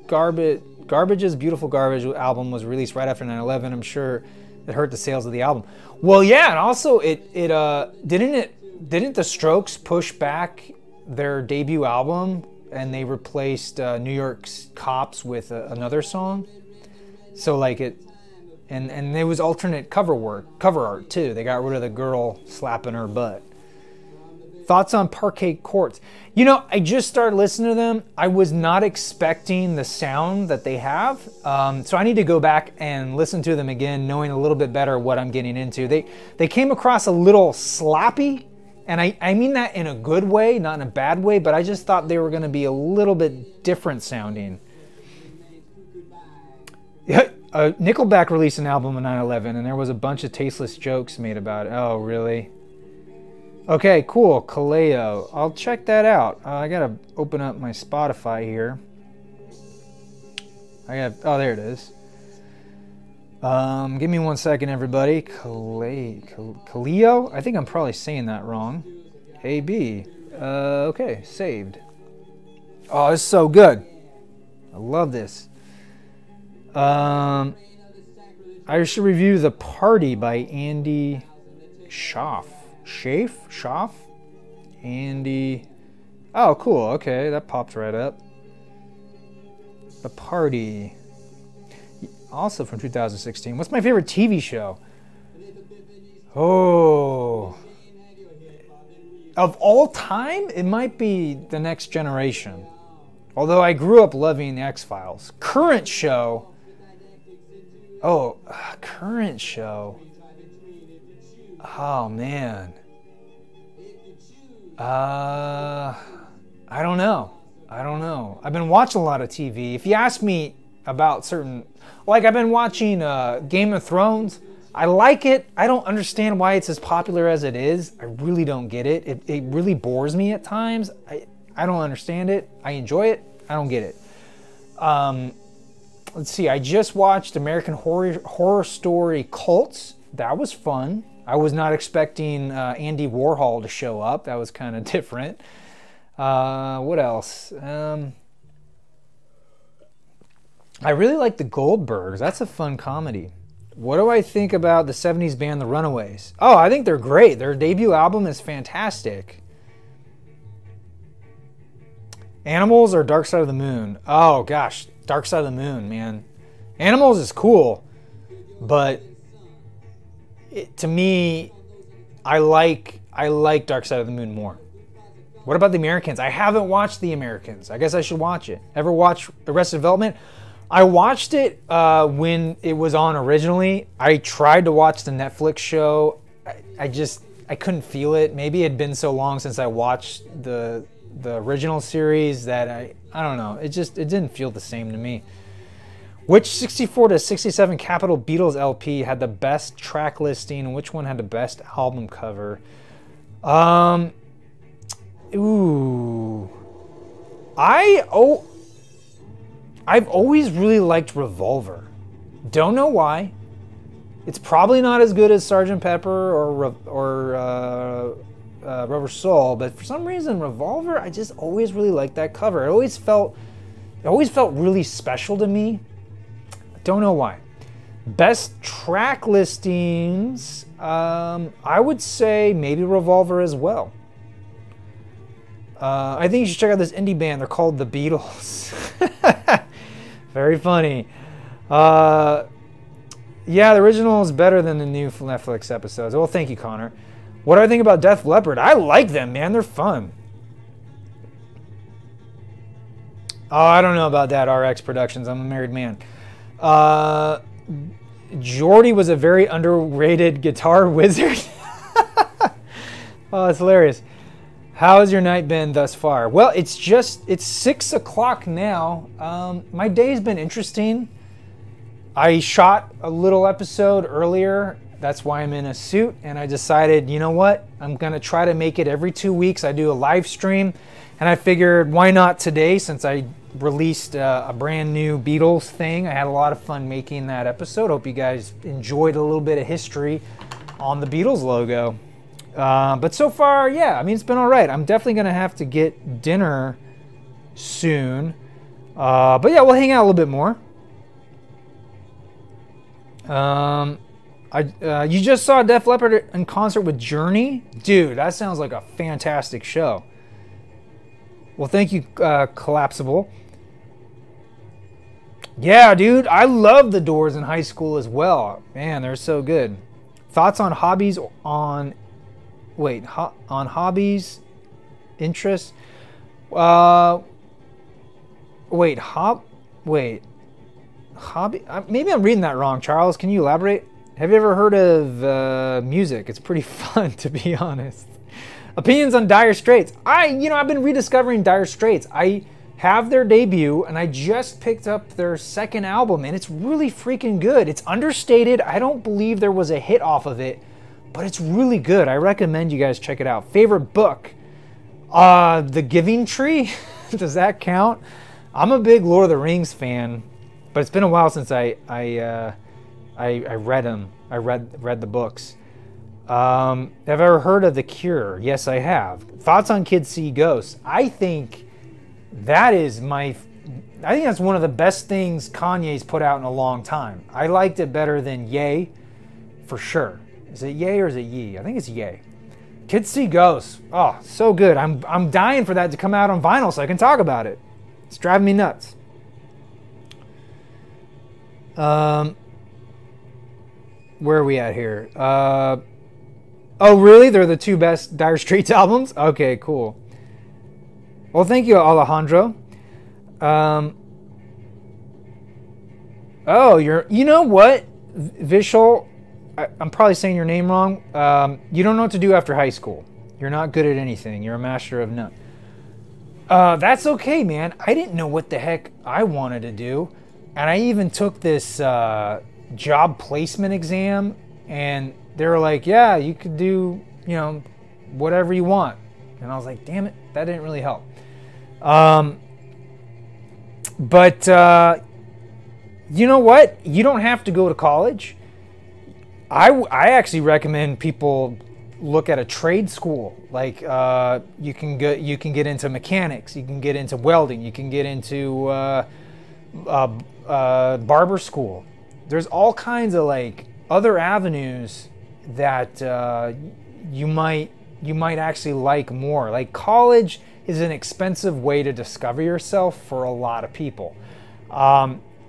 Garbage album was released right after 9/11. I'm sure it hurt the sales of the album. Well, yeah, and also didn't the Strokes push back their debut album and they replaced New York's Cops with another song? So like it. And there was alternate cover art too. They got rid of the girl slapping her butt. Thoughts on Parquet Courts? You know, I just started listening to them. I was not expecting the sound that they have. So I need to go back and listen to them again, knowing a little bit better what I'm getting into. They came across a little sloppy, and I mean that in a good way, not in a bad way, but I just thought they were going to be a little bit different sounding. Nickelback released an album on 9/11, and there was a bunch of tasteless jokes made about it. Oh, really? Okay, cool. Kaleo. I'll check that out. I gotta open up my Spotify here. Oh, there it is. Give me 1 second, everybody. Kaleo? I think I'm probably saying that wrong. AB. Okay, saved. Oh, it's so good. I love this. I should review The Party by Andy Schaaf. Schaaf? Andy. Oh, cool. Okay, that popped right up. The Party. Also from 2016. What's my favorite TV show? Oh. of all time, it might be The Next Generation. Although I grew up loving the X-Files. Current show. Oh, current show. Oh, man. I don't know. I've been watching a lot of TV. If you ask me about certain... Like, I've been watching Game of Thrones. I like it. I don't understand why it's as popular as it is. I really don't get it. It really bores me at times. I don't understand it. I enjoy it. I don't get it. Let's see. I just watched American Horror Story Cults. That was fun. I was not expecting Andy Warhol to show up. That was kind of different. What else? I really like the Goldbergs. That's a fun comedy. What do I think about the 70s band The Runaways? Oh, I think they're great. Their debut album is fantastic. Animals or Dark Side of the Moon? Oh, gosh. Dark Side of the Moon, man. Animals is cool, but to me, I like Dark Side of the Moon more. What about The Americans? I haven't watched The Americans. I guess I should watch it. Ever watch Arrested Development? I watched it when it was on originally. I tried to watch the Netflix show. I couldn't feel it. Maybe it had been so long since I watched the original series that I don't know. It didn't feel the same to me. Which 64 to 67 Capitol Beatles LP had the best track listing, and which one had the best album cover? Ooh. I've always really liked Revolver. Don't know why. It's probably not as good as Sgt. Pepper or Rubber Soul, but for some reason Revolver, I just always really liked that cover. It always felt really special to me. Don't know why. Best track listings, I would say maybe Revolver as well. I think you should check out this indie band. They're called The Beatles. Very funny. Yeah, the original is better than the new Netflix episodes. Well, thank you, Connor. What do I think about Def Leppard? I like them, man. They're fun. Oh, I don't know about that, RX Productions. I'm a married man. Jordy was a very underrated guitar wizard. Oh, that's hilarious. How has your night been thus far? Well, it's 6 o'clock now. My day's been interesting. I shot a little episode earlier. That's why I'm in a suit. And I decided, you know what? I'm going to try to make it every 2 weeks. I do a live stream. And I figured, why not today, since I released a brand new Beatles thing. I had a lot of fun making that episode. Hope you guys enjoyed a little bit of history on the Beatles logo. But so far, yeah, I mean, it's been all right. I'm definitely going to have to get dinner soon. But yeah, we'll hang out a little bit more. You just saw Def Leppard in concert with Journey? Dude, that sounds like a fantastic show. Well, thank you, Collapsible. Yeah, dude, I loved the Doors in high school as well. Man, they're so good. Thoughts on hobbies on... Wait, on hobbies, interests. Hobby. Maybe I'm reading that wrong. Charles, can you elaborate? Have you ever heard of music? It's pretty fun, to be honest. Opinions on Dire Straits. I've been rediscovering Dire Straits. I have their debut, and I just picked up their second album, and it's really freaking good. It's understated. I don't believe there was a hit off of it, but it's really good. I recommend you guys check it out. Favorite book? The Giving Tree? Does that count? I'm a big Lord of the Rings fan, but it's been a while since I read them. I read the books. Have I ever heard of The Cure? Yes, I have. Thoughts on Kids See Ghosts? I think that's one of the best things Kanye's put out in a long time. I liked it better than Ye, for sure. Is it Ye or is it Ye? I think it's Ye. Kids See Ghosts. Oh, so good. I'm dying for that to come out on vinyl so I can talk about it. It's driving me nuts. Where are we at here? Oh, really? They're the two best Dire Straits albums? Okay, cool. Well, thank you, Alejandro. Oh, you know what, Vishal? I'm probably saying your name wrong. You don't know what to do after high school. You're not good at anything. You're a master of none. That's okay, man. I didn't know what the heck I wanted to do. And I even took this job placement exam, and they were like, yeah, you could do, whatever you want. And I was like, damn it, that didn't really help. But you know what? You don't have to go to college. I actually recommend people look at a trade school. Like you can get into mechanics, you can get into welding, you can get into barber school. There's all kinds of like other avenues that you might actually like more. Like college is an expensive way to discover yourself for a lot of people.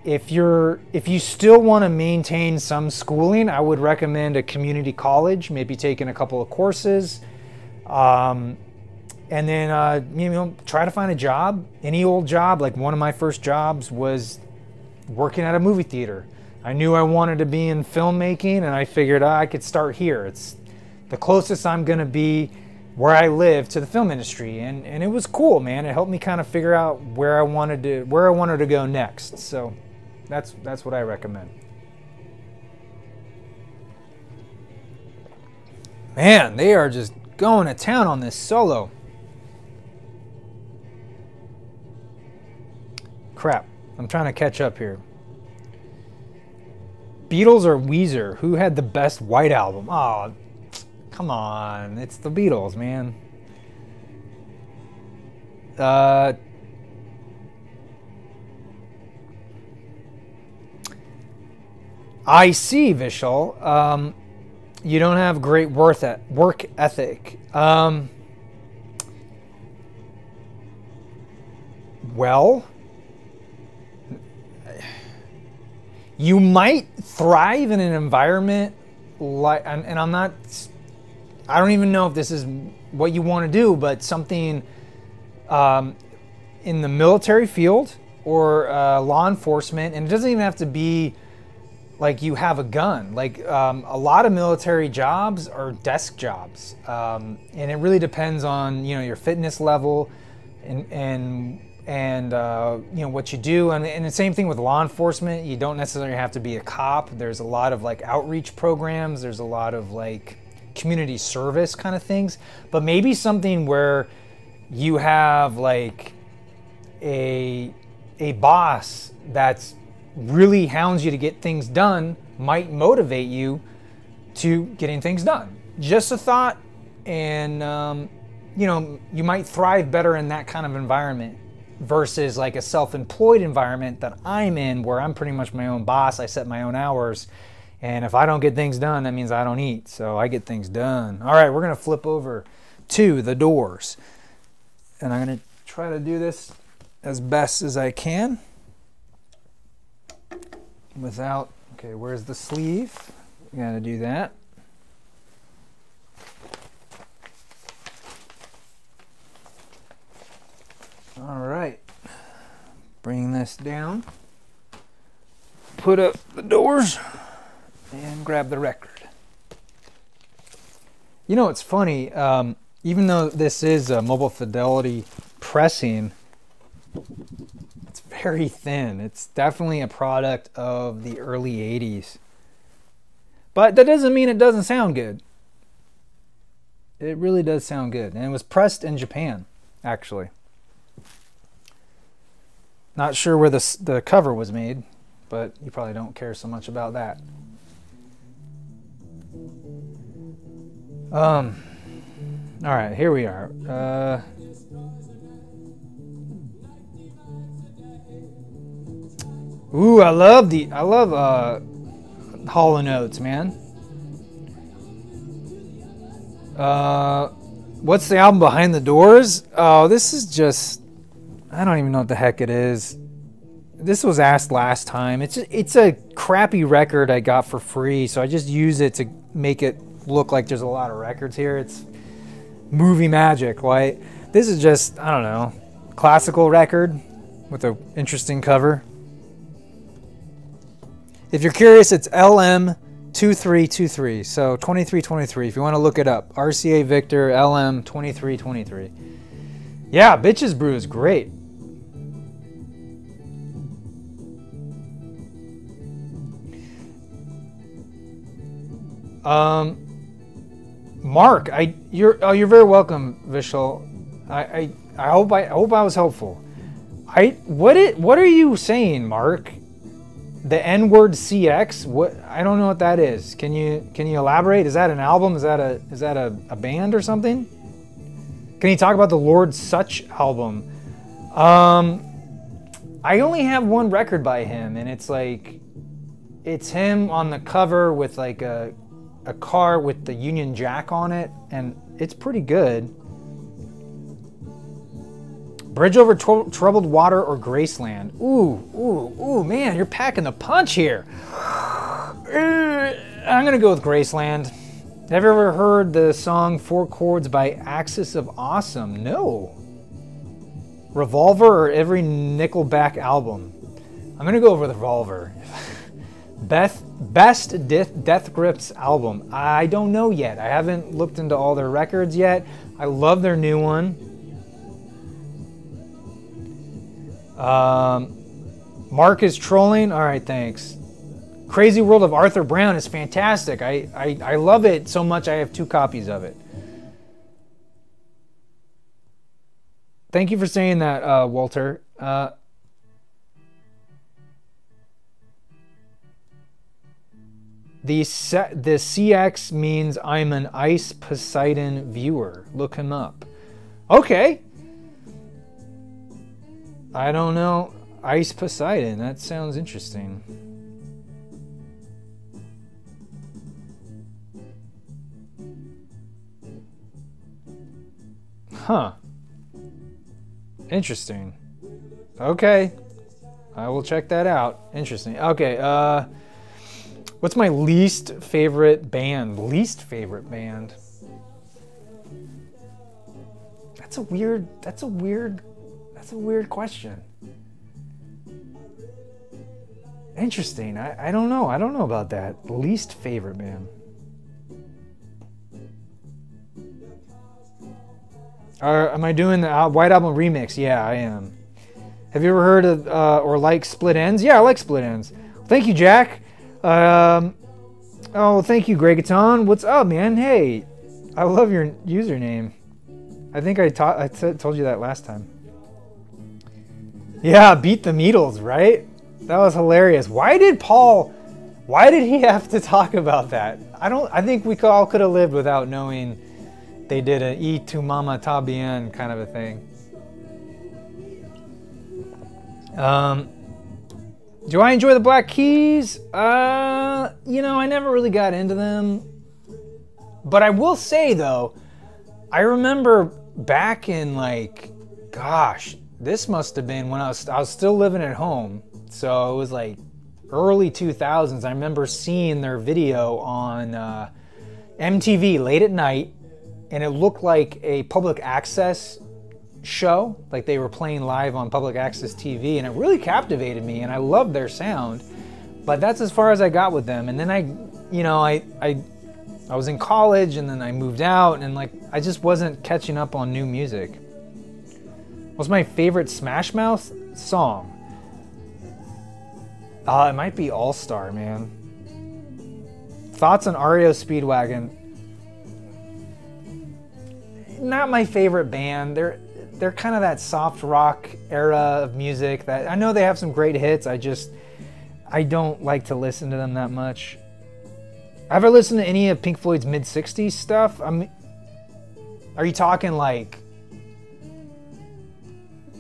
If you still want to maintain some schooling, I would recommend a community college, maybe taking a couple of courses, and then try to find a job, any old job. Like one of my first jobs was working at a movie theater. I knew I wanted to be in filmmaking, and I figured I could start here. It's the closest I'm gonna be where I live to the film industry, and it was cool, man. It helped me kind of figure out where I wanted to go next. So that's what I recommend. Man, they are just going to town on this solo. Crap, I'm trying to catch up here. Beatles or Weezer? Who had the best White Album? Oh, come on. It's the Beatles, man. I see, Vishal. You don't have great work ethic. Well, you might thrive in an environment like, and I don't even know if this is what you want to do, but something in the military field or law enforcement, and it doesn't even have to be like you have a gun. Like a lot of military jobs are desk jobs, and it really depends on your fitness level and what you do. And the same thing with law enforcement. You don't necessarily have to be a cop. There's a lot of like outreach programs. There's a lot of like community service kind of things. But maybe something where you have like a boss that's really hounds you to get things done might motivate you to getting things done. Just a thought. And you might thrive better in that kind of environment versus like a self-employed environment that I'm in, where I'm pretty much my own boss. I set my own hours, and if I don't get things done, that means I don't eat. So I get things done. All right, we're gonna flip over to the Doors, and I'm gonna try to do this as best as I can without, okay, where's the sleeve? We gotta do that. All right, bring this down, put up the Doors, and grab the record. It's funny, even though this is a mobile fidelity pressing, it's very thin. It's definitely a product of the early 80s. But that doesn't mean it doesn't sound good. It really does sound good. And it was pressed in Japan, actually. Not sure where the cover was made, but you probably don't care so much about that. All right, here we are. Ooh, I love Hall & Oates, man. What's the album behind the Doors? Oh, this is just, I don't even know what the heck it is. This was asked last time. It's a crappy record I got for free, so I just use it to make it look like there's a lot of records here. It's movie magic, right? This is just, I don't know, classical record with an interesting cover. If you're curious, it's LM2323, so 2323 if you want to look it up. RCA Victor LM2323. Yeah, Bitches Brew is great. Mark, you're very welcome, Vishal. I hope I was helpful. What are you saying, Mark? The N-word CX? What? I don't know what that is. Can you elaborate? Is that an album? Is that a band or something? Can you talk about the Lord Such album? I only have one record by him, and it's like, it's him on the cover with like a car with the Union Jack on it, and it's pretty good. Bridge Over Troubled Water or Graceland. Ooh, man, you're packing the punch here. I'm gonna go with Graceland. Have you ever heard the song Four Chords by Axis of Awesome? No. Revolver or every Nickelback album? I'm gonna go with Revolver. Best Death Grips album. I don't know yet. I haven't looked into all their records yet. I love their new one. Mark is trolling. All right, thanks. Crazy World of Arthur Brown is fantastic. I love it so much I have 2 copies of it. Thank you for saying that, Walter. The CX means I'm an Ice Poseidon viewer. Look him up. Okay. I don't know. Ice Poseidon. That sounds interesting. Huh. Interesting. Okay. I will check that out. Interesting. Okay. What's my least favorite band? Least favorite band? That's a weird question. Interesting. I don't know. I don't know about that. Least favorite band. Am I doing the White Album remix? Yeah, I am. Have you ever heard of or like Split Ends? Yeah, I like Split Ends. Thank you, Jack. Oh, thank you, Gregaton. What's up, man? Hey, I love your username. I think I told you that last time. Yeah, beat the Beatles, right? That was hilarious. Why did he have to talk about that? I think we all could have lived without knowing they did a E tu Mama Ta Bien kind of a thing. Do I enjoy the Black Keys? You know, I never really got into them. But I will say, though, I remember back in, like, gosh, this must have been when I was still living at home. So it was, like, early 2000s. I remember seeing their video on MTV late at night. And it looked like a public access show, like they were playing live on public access TV, and it really captivated me, and I loved their sound. But that's as far as I got with them. And then I was in college, and then I moved out, and like I just wasn't catching up on new music. What's my favorite Smash Mouth song? It might be All Star, man. Thoughts on REO Speedwagon? Not my favorite band. They're kind of that soft rock era of music that I know they have some great hits. I don't like to listen to them that much. Have I listened to any of Pink Floyd's mid-60s stuff? Are you talking like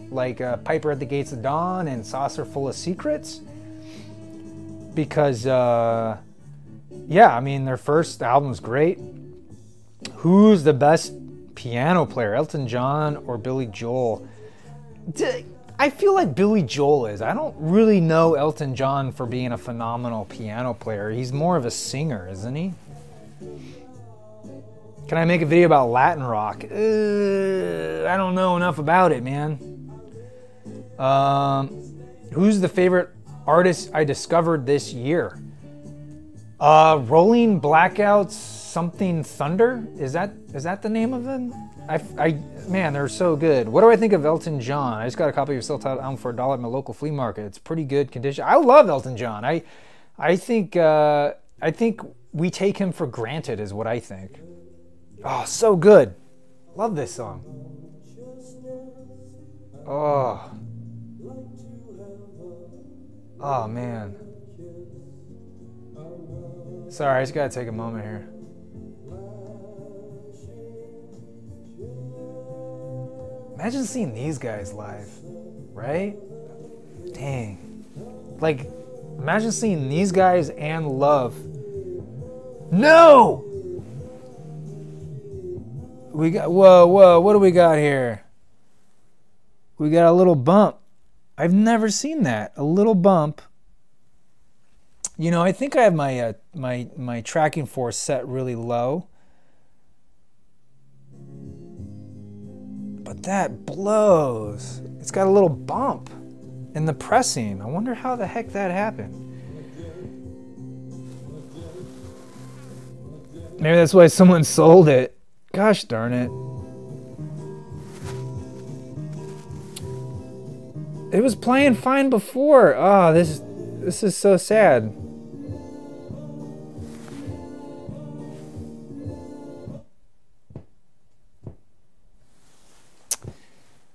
Piper at the Gates of Dawn and Saucer Full of Secrets? Because yeah, I mean their first album's great. Who's the best piano player, Elton John or Billy Joel? I feel like Billy Joel is. I don't really know Elton John for being a phenomenal piano player. He's more of a singer, isn't he? Can I make a video about Latin rock? I don't know enough about it, man. Who's the favorite artist I discovered this year? Rolling Blackouts something Thunder? Is that the name of them? Man, they're so good. What do I think of Elton John? I just got a copy of his self-titled album for $1 at my local flea market. It's pretty good condition. I love Elton John. I think we take him for granted is what I think. Oh, so good. Love this song. Oh. Oh, man. Sorry, I just gotta take a moment here. Imagine seeing these guys live, right? Dang. Like, imagine seeing these guys and Love. No! We got, whoa, what do we got here? We got a little bump. I've never seen that. A little bump. You know, I think I have my my tracking force set really low. But that blows. It's got a little bump in the pressing. I wonder how the heck that happened. Maybe that's why someone sold it. Gosh darn it. It was playing fine before. Oh, this is so sad.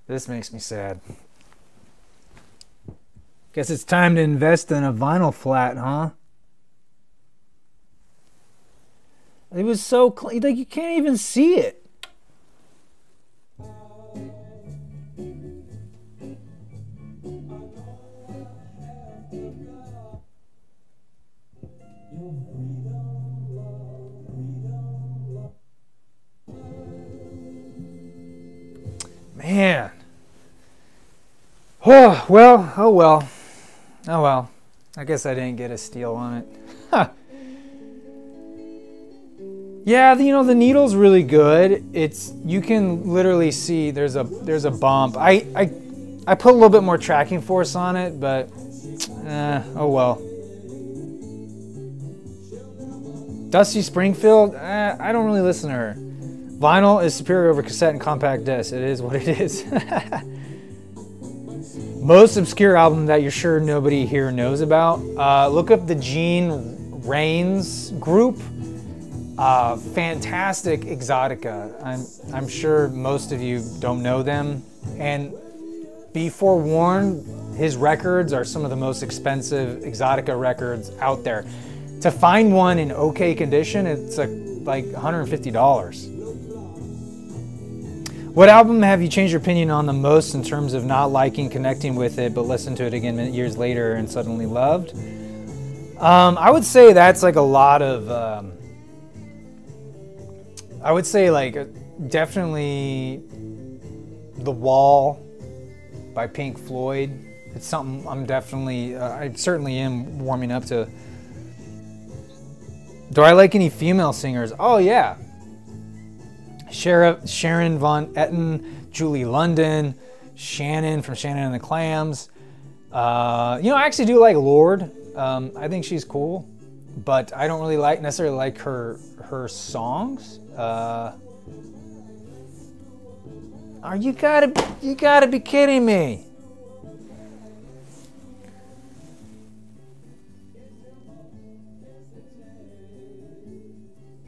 This makes me sad. Guess it's time to invest in a vinyl flat, huh? It was so clean, like you can't even see it. Man. Oh, well, oh well. Oh well. I guess I didn't get a steal on it. Huh. Yeah, you know, the needle's really good. You can literally see there's a bump. I put a little bit more tracking force on it, but oh well. Dusty Springfield, I don't really listen to her. Vinyl is superior over cassette and compact disc. It is what it is. Most obscure album that you're sure nobody here knows about. Look up the Gene Rains group. Fantastic Exotica. I'm sure most of you don't know them. And be forewarned, his records are some of the most expensive Exotica records out there. To find one in okay condition, it's like $150. What album have you changed your opinion on the most in terms of not liking, connecting with it, but listened to it again years later and suddenly loved? I would say that's like a lot of... I would say like definitely The Wall by Pink Floyd. It's something I'm definitely, I certainly am warming up to. Do I like any female singers? Oh yeah. Sharon Von Etten, Julie London, Shannon from Shannon and the Clams. You know, I actually do like Lorde. I think she's cool, but I don't really necessarily like her songs. You gotta be kidding me.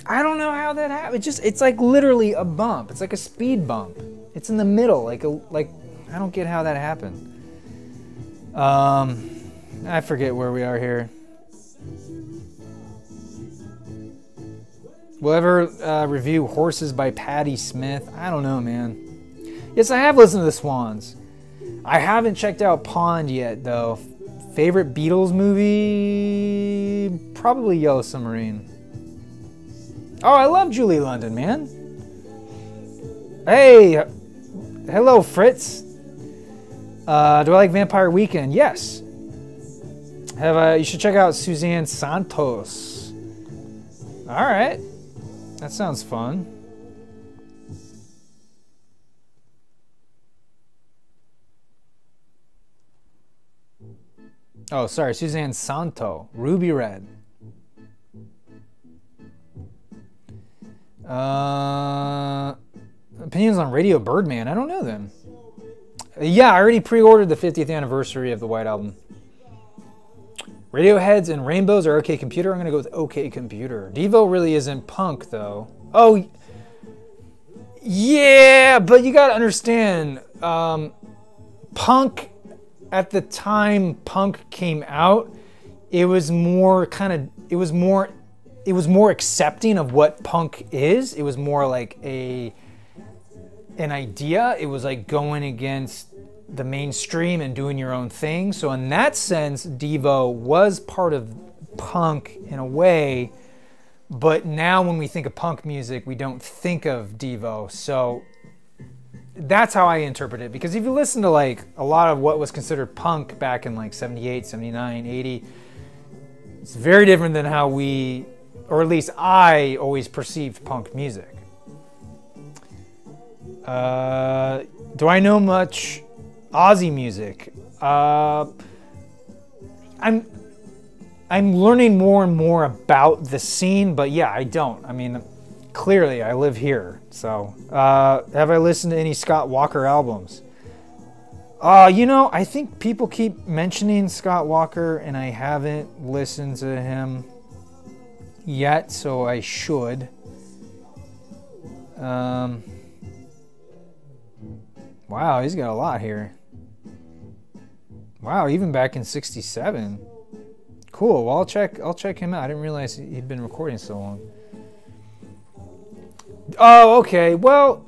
I don't know how that happened. It's like literally a bump. It's like a speed bump. It's in the middle, like I don't get how that happened. I forget where we are here. We'll ever review Horses by Patti Smith? I don't know, man. Yes, I have listened to the Swans. I haven't checked out Pond yet, though. Favorite Beatles movie? Probably Yellow Submarine. Oh, I love Julie London, man. Hey, hello, Fritz. Do I like Vampire Weekend? Yes. You should check out Suzanne Santos. All right. That sounds fun. Oh, sorry, Suzanne Santo, Ruby Red. Opinions on Radio Birdman. I don't know them. Yeah, I already pre-ordered the 50th anniversary of the White Album. Radioheads and Rainbows or OK Computer? I'm going to go with OK Computer. Devo really isn't punk, though. Oh, yeah, but you got to understand, punk, at the time punk came out, it was more accepting of what punk is. It was more like an idea. It was like going against the mainstream and doing your own thing. So in that sense, Devo was part of punk in a way, but now when we think of punk music, we don't think of Devo. So that's how I interpret it. Because if you listen to like a lot of what was considered punk back in like 78, 79, 80, it's very different than how we, or at least I, always perceived punk music. Do I know much Aussie music? I'm learning more and more about the scene, but yeah, I don't. I mean, clearly I live here. So, have I listened to any Scott Walker albums? You know, I think people keep mentioning Scott Walker, and I haven't listened to him yet, so I should. Wow, he's got a lot here. Wow, even back in '67. Cool. Well, I'll check him out. I didn't realize he'd been recording so long. Oh, okay. Well,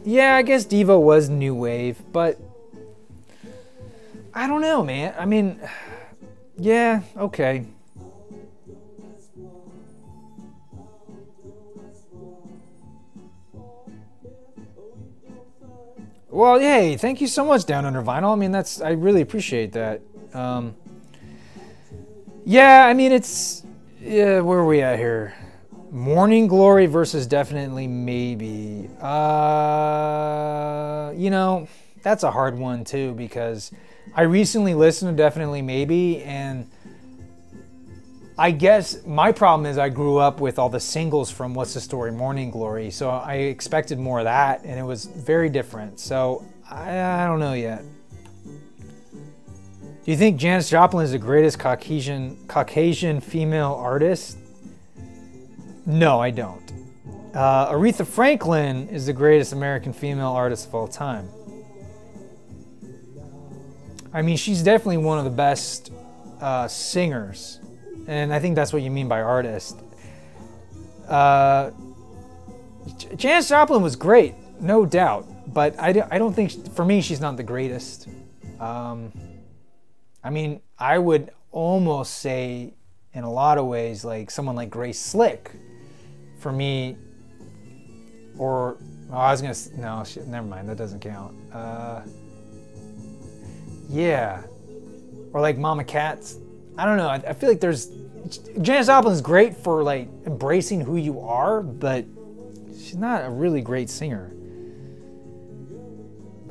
yeah, I guess Devo was new wave, but I don't know, man. I mean, yeah, okay. Well, hey, thank you so much, Down Under Vinyl. I mean, I really appreciate that. Yeah, I mean, yeah, where are we at here? Morning Glory versus Definitely Maybe. You know, that's a hard one too, because I recently listened to Definitely Maybe, and I guess my problem is I grew up with all the singles from What's the Story, Morning Glory, so I expected more of that, and it was very different. So I don't know yet. Do you think Janis Joplin is the greatest Caucasian female artist? No, I don't. Aretha Franklin is the greatest American female artist of all time. I mean, she's definitely one of the best singers. And I think that's what you mean by artist. Janis Joplin was great, no doubt. But I don't think, for me, she's not the greatest. I mean, I would almost say, in a lot of ways, like someone like Grace Slick, for me, or, oh, I was going to, no, never mind, that doesn't count. Yeah. Or like Mama Cats. I don't know, I feel like Janis Joplin's great for like embracing who you are, but she's not a really great singer.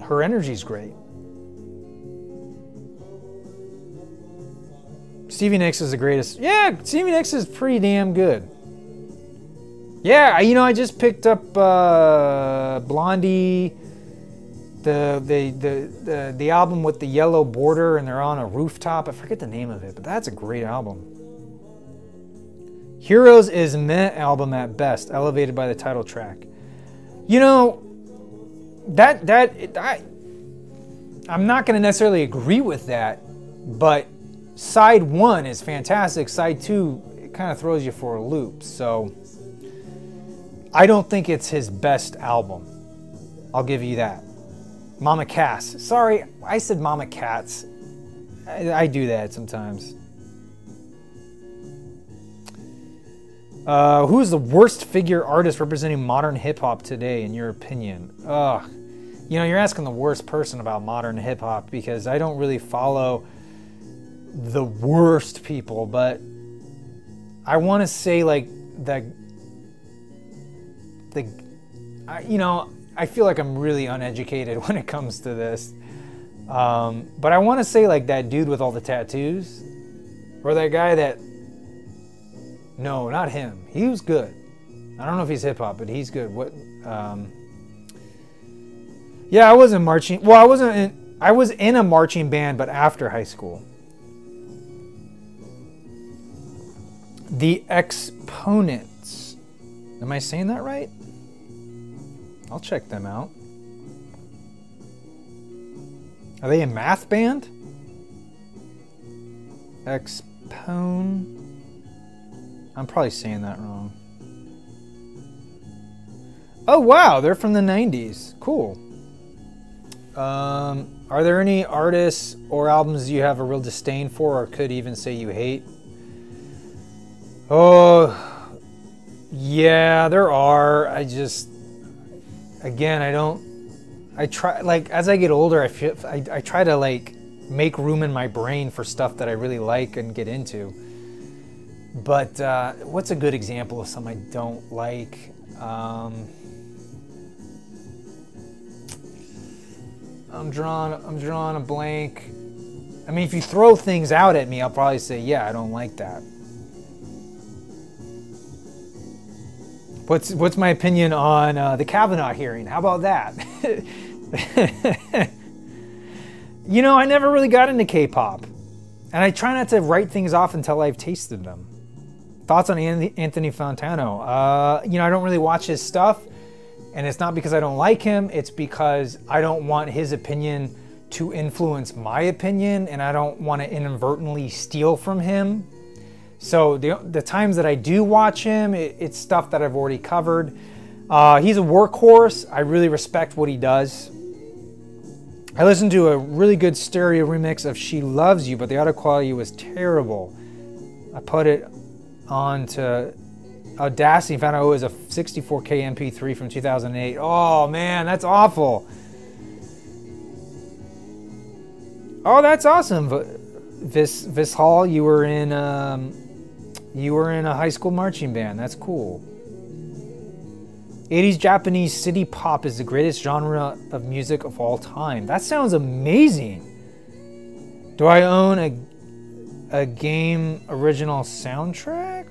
Her energy's great. Stevie Nicks is the greatest. Yeah, Stevie Nicks is pretty damn good. Yeah, you know, I just picked up Blondie, the album with the yellow border, and they're on a rooftop. I forget the name of it, but that's a great album. Heroes is a meh album at best, elevated by the title track. You know, I'm not going to necessarily agree with that, but side one is fantastic. Side two, it kind of throws you for a loop. So I don't think it's his best album. I'll give you that. Mama Cass. Sorry, I said Mama Cats. I do that sometimes. Who's the worst figure artist representing modern hip-hop today, in your opinion? Ugh. You know, you're asking the worst person about modern hip-hop, because I don't really follow the worst people, but I want to say like you know, I feel like I'm really uneducated when it comes to this, But I want to say like that dude with all the tattoos, or that guy that, no, not him. He was good. I don't know if he's hip hop, but he's good. What? Yeah, I wasn't marching. Well, I was in a marching band, but after high school. The Exponents. Am I saying that right? I'll check them out. Are they a math band? I'm probably saying that wrong. Oh wow, they're from the 90s. Cool. Are there any artists or albums you have a real disdain for, or could even say you hate? Oh, yeah, there are. I try, like, as I get older, I try to, like, make room in my brain for stuff that I really like and get into. But what's a good example of something I don't like? I'm drawing a blank. I mean, if you throw things out at me, I'll probably say, yeah, I don't like that. What's my opinion on the Kavanaugh hearing? How about that? You know, I never really got into K-pop, and I try not to write things off until I've tasted them. Thoughts on Anthony Fantano? You know, I don't really watch his stuff, and it's not because I don't like him. It's because I don't want his opinion to influence my opinion, and I don't want to inadvertently steal from him. So the times that I do watch him, it's stuff that I've already covered. He's a workhorse. I really respect what he does. I listened to a really good stereo remix of She Loves You, but the audio quality was terrible. I put it on to Audacity and found out it was a 64K MP3 from 2008. Oh man, that's awful. Oh, that's awesome. Vis Hall, you were in a high school marching band. That's cool. 80s Japanese city pop is the greatest genre of music of all time. That sounds amazing. Do I own a game original soundtrack?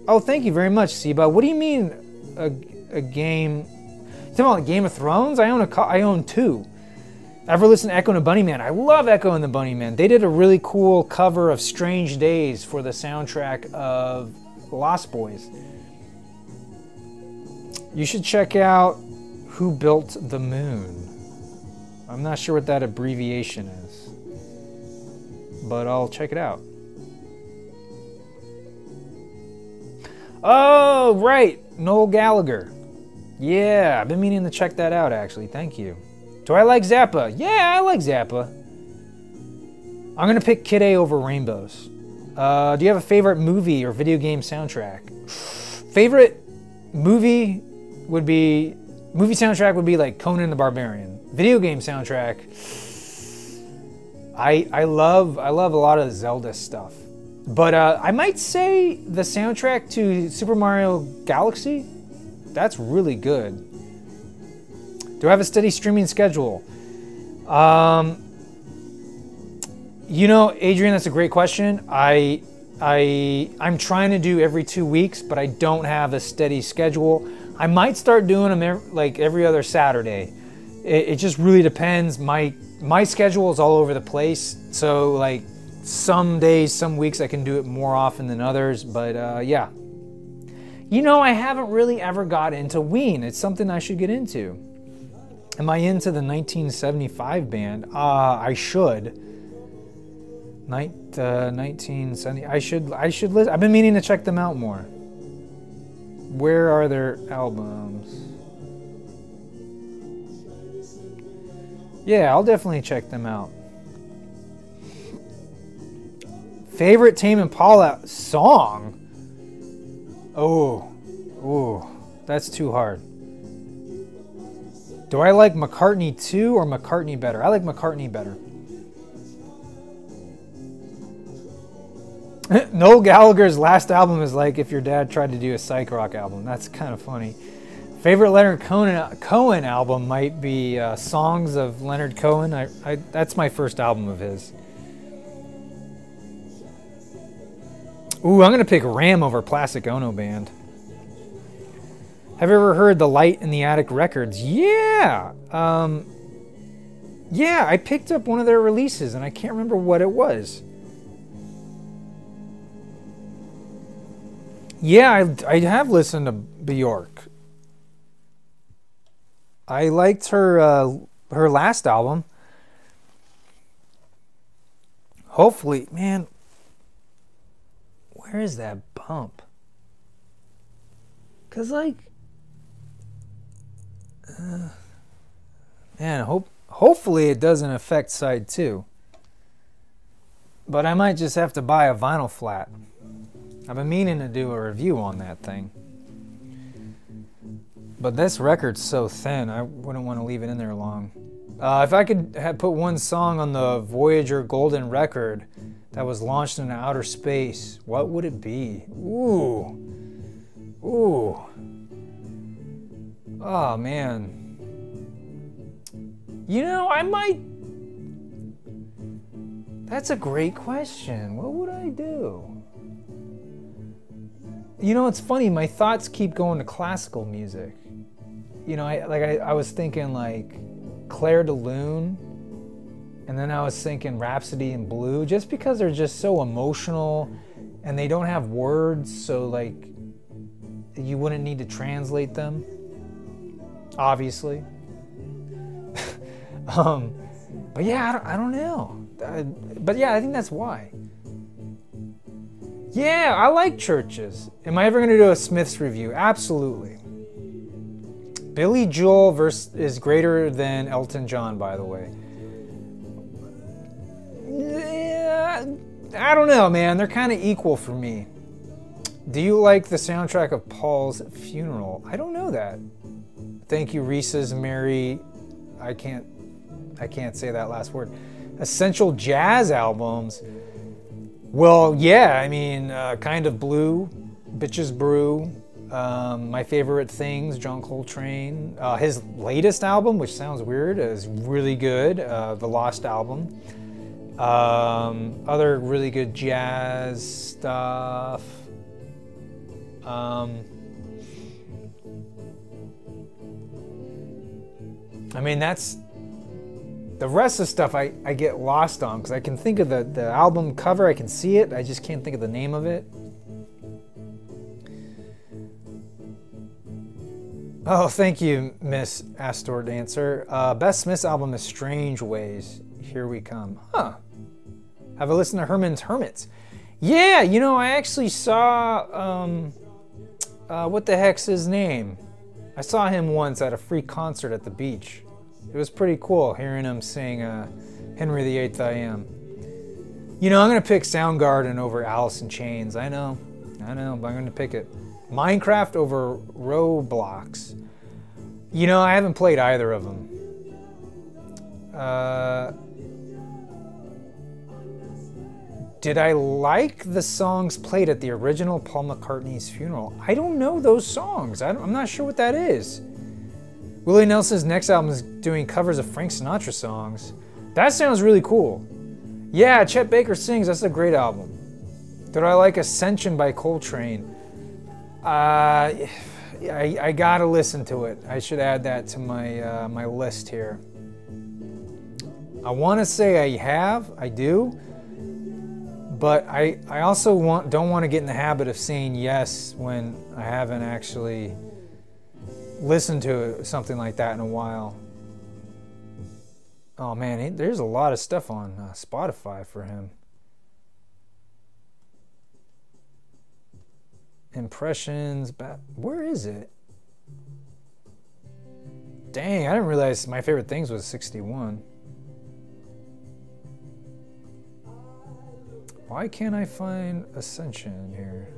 Oh, thank you very much, Siba. What do you mean a game? You talking about Game of Thrones? I own two. Ever listen to Echo and the Bunnyman? I love Echo and the Bunnyman. They did a really cool cover of Strange Days for the soundtrack of Lost Boys. You should check out Who Built the Moon. I'm not sure what that abbreviation is, but I'll check it out. Oh, right, Noel Gallagher. Yeah, I've been meaning to check that out, actually. Thank you. Do I like Zappa? Yeah, I like Zappa. I'm going to pick Kid A over Rainbows. Do you have a favorite movie or video game soundtrack? Favorite movie soundtrack would be like Conan the Barbarian. Video game soundtrack, I love a lot of Zelda stuff. But I might say the soundtrack to Super Mario Galaxy, that's really good. Do I have a steady streaming schedule? You know, Adrian, that's a great question. I'm trying to do every 2 weeks, but I don't have a steady schedule. I might start doing them every other Saturday. It just really depends. My schedule is all over the place. So like some days, some weeks I can do it more often than others. But yeah. You know, I haven't really ever got into Ween. It's something I should get into. Am I into the 1975 band? I should. 1970. I should listen. I've been meaning to check them out more. Where are their albums? Yeah, I'll definitely check them out. Favorite Tame Impala song? Oh, that's too hard. Do I like McCartney 2 or McCartney better? I like McCartney better. Noel Gallagher's last album is like if your dad tried to do a psych rock album. That's kind of funny. Favorite Leonard Cohen album might be Songs of Leonard Cohen. That's my first album of his. Ooh, I'm going to pick Ram over Plastic Ono Band. Have you ever heard the Light in the Attic records? Yeah. Yeah, I picked up one of their releases, and I can't remember what it was. Yeah, I have listened to Bjork. I liked her last album. Hopefully, man, where is that bump? Cause like, man, hopefully it doesn't affect side 2. But I might just have to buy a vinyl flat. I've been meaning to do a review on that thing. But this record's so thin, I wouldn't want to leave it in there long. If I could put one song on the Voyager Golden record that was launched into outer space, what would it be? Ooh. Ooh. Oh, man. You know, I might... That's a great question. What would I do? You know, it's funny. My thoughts keep going to classical music. You know, I was thinking like Clair de Lune, and then I was thinking Rhapsody in Blue, just because they're just so emotional, and they don't have words, so like you wouldn't need to translate them, obviously. But yeah, I don't know. But yeah, I think that's why. Yeah, I like Churches. Am I ever going to do a Smiths review? Absolutely. Billy Joel is greater than Elton John, by the way. Yeah, I don't know, man. They're kind of equal for me. Do you like the soundtrack of Paul's Funeral? I don't know that. Thank you, Reese's Mary. I can't say that last word. Essential jazz albums. Well, yeah, I mean, Kind of Blue, Bitches Brew, My Favorite Things, John Coltrane. His latest album, which sounds weird, is really good, The Lost Album. Other really good jazz stuff. I mean, that's... The rest of the stuff I get lost on, because I can think of the album cover, I can see it, I just can't think of the name of it. Oh, thank you, Miss Astor Dancer. Best Smiths album is Strange Ways. Here We Come. Huh. Have a listen to Herman's Hermits. Yeah, you know, I actually saw, what the heck's his name? I saw him once at a free concert at the beach. It was pretty cool hearing him sing Henry VIII I Am. You know, I'm going to pick Soundgarden over Alice in Chains. I know, but I'm going to pick it. Minecraft over Roblox. You know, I haven't played either of them. Did I like the songs played at the original Paul McCartney's funeral? I don't know those songs. I'm not sure what that is. Willie Nelson's next album is doing covers of Frank Sinatra songs. That sounds really cool. Yeah, Chet Baker Sings, that's a great album. Did I like Ascension by Coltrane? I gotta listen to it. I should add that to my my list here. I want to say I do, but I also don't want to get in the habit of saying yes when I haven't actually listened to something like that in a while. Oh man, there's a lot of stuff on Spotify for him. Impressions, where is it? Dang, I didn't realize My Favorite Things was 61. Why can't I find Ascension here?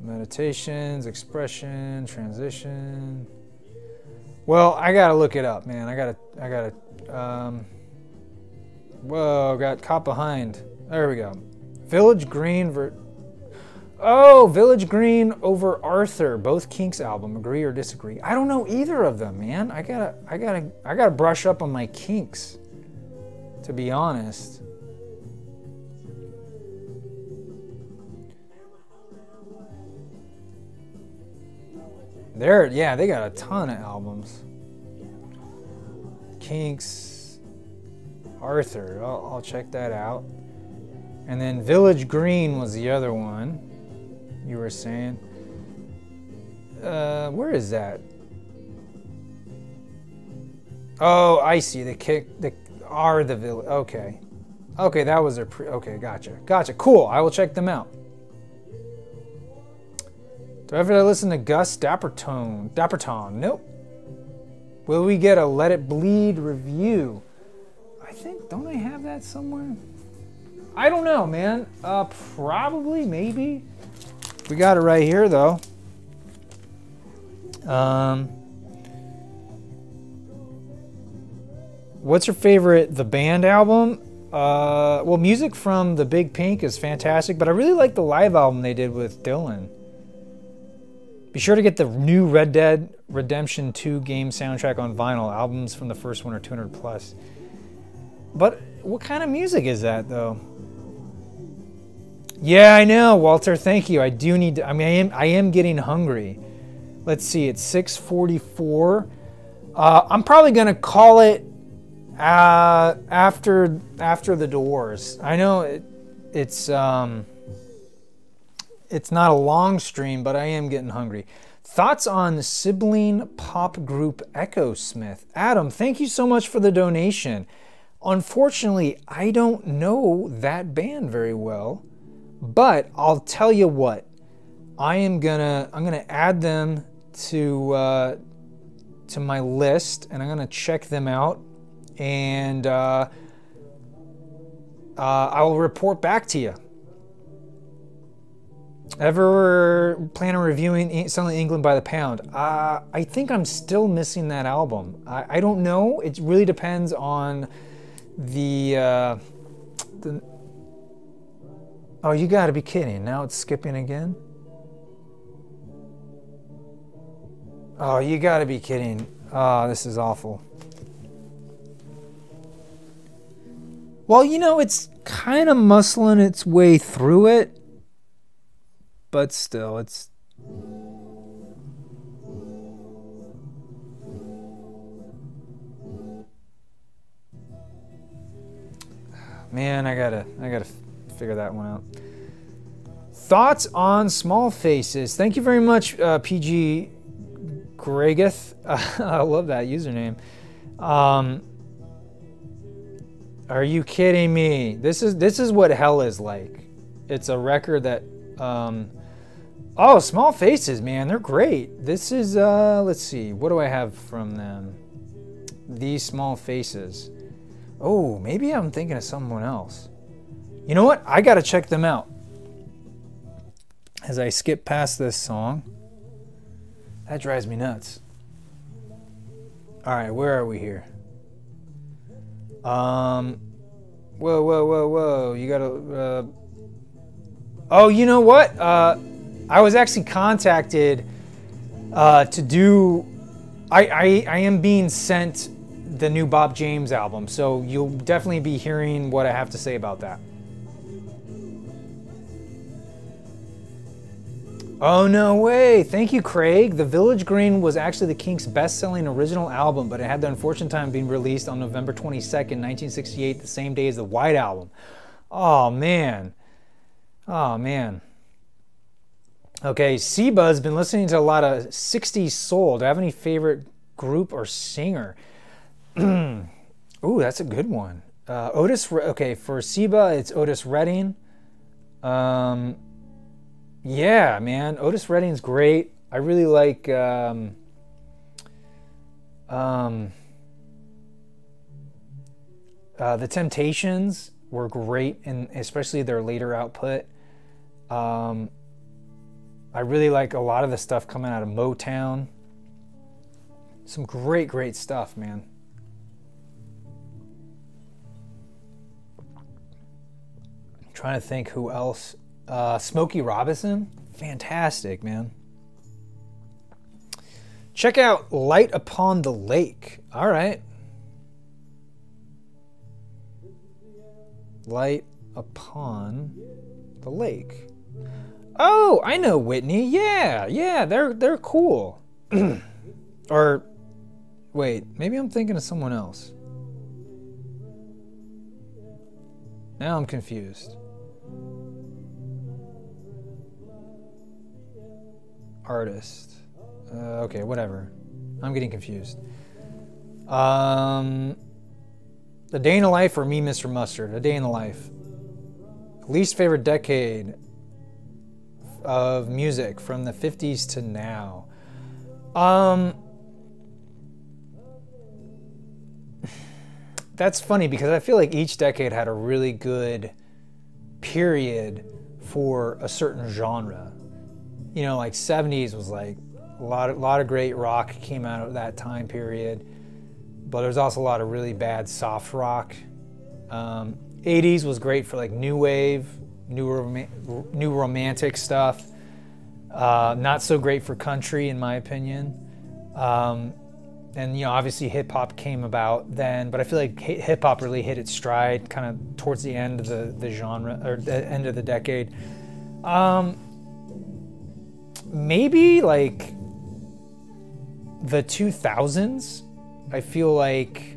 Meditations, expression, transition. Well, I gotta look it up, man. I gotta, whoa, got caught behind. There we go. Village Green, Oh, Village Green over Arthur, both Kinks album. Agree or disagree? I don't know either of them, man. I gotta brush up on my Kinks, to be honest. Yeah, they got a ton of albums. Kinks, Arthur. I'll check that out. And then Village Green was the other one you were saying. Where is that? Oh, I see. The Village. Okay. Okay, that was their okay, gotcha. Cool. I will check them out. Do I ever listen to Gus Dapperton? Nope. Will we get a Let It Bleed review? I think, don't I have that somewhere? I don't know, man. Probably, maybe. We got it right here, though. What's your favorite The Band album? Well, music from The Big Pink is fantastic, but I really like the live album they did with Dylan. Be sure to get the new Red Dead Redemption 2 game soundtrack on vinyl. Albums from the first one are 200 plus. But what kind of music is that, though? Yeah, I know, Walter. Thank you. I do need to. I mean, I am getting hungry. Let's see. It's 6:44. I'm probably gonna call it after the doors. I know it's not a long stream, but I am getting hungry. Thoughts on sibling pop group Echosmith? Adam, thank you so much for the donation. Unfortunately, I don't know that band very well, but I'll tell you what. I'm gonna add them to my list, and I'm gonna check them out, and I'll report back to you. Ever plan on reviewing Selling England by the Pound? I think I'm still missing that album. I don't know. It really depends on the oh, you gotta be kidding. Now it's skipping again? Oh, you gotta be kidding. Oh, this is awful. Well, you know, it's kind of muscling its way through it. But still, it's... Man, I gotta figure that one out. Thoughts on Small Faces? Thank you very much, PG Gregeth. I love that username. Are you kidding me? This is what hell is like. It's a record that... Oh, Small Faces, man, they're great. This is, let's see, what do I have from them? These Small Faces. Oh, maybe I'm thinking of someone else. You know what? I gotta check them out. As I skip past this song. That drives me nuts. Alright, where are we here? Whoa. You gotta, oh, you know what? I was actually contacted to do... I am being sent the new Bob James album, so you'll definitely be hearing what I have to say about that. Oh, no way. Thank you, Craig. The Village Green was actually the Kinks' best-selling original album, but it had the unfortunate time being released on November 22nd, 1968, the same day as the White Album. Oh, man. Oh, man. Okay, Seba's been listening to a lot of 60s soul. Do I have any favorite group or singer? Ooh, that's a good one. Okay, for Seba, it's Otis Redding. Yeah, man, Otis Redding's great. I really like the Temptations were great, and especially their later output. I really like a lot of the stuff coming out of Motown. Some great stuff, man. I'm trying to think who else. Smokey Robinson, fantastic, man. Check out Light Upon the Lake. All right. Light Upon the Lake. Oh, I know Whitney. Yeah, they're cool. Or wait, maybe I'm thinking of someone else. Now I'm confused. Artist. Okay, whatever. I'm getting confused. A Day in the Life or Me, Mr. Mustard? A Day in the Life. Least favorite decade of music from the 50s to now. That's funny because I feel like each decade had a really good period for a certain genre. You know, like 70s was like a lot of great rock came out of that time period, but there's also a lot of really bad soft rock. 80s was great for like new wave, new romantic stuff. Not so great for country, in my opinion. And you know, obviously hip hop came about then, but I feel like hip hop really hit its stride kind of towards the end of the genre, or the end of the decade. Maybe like the 2000s. I feel like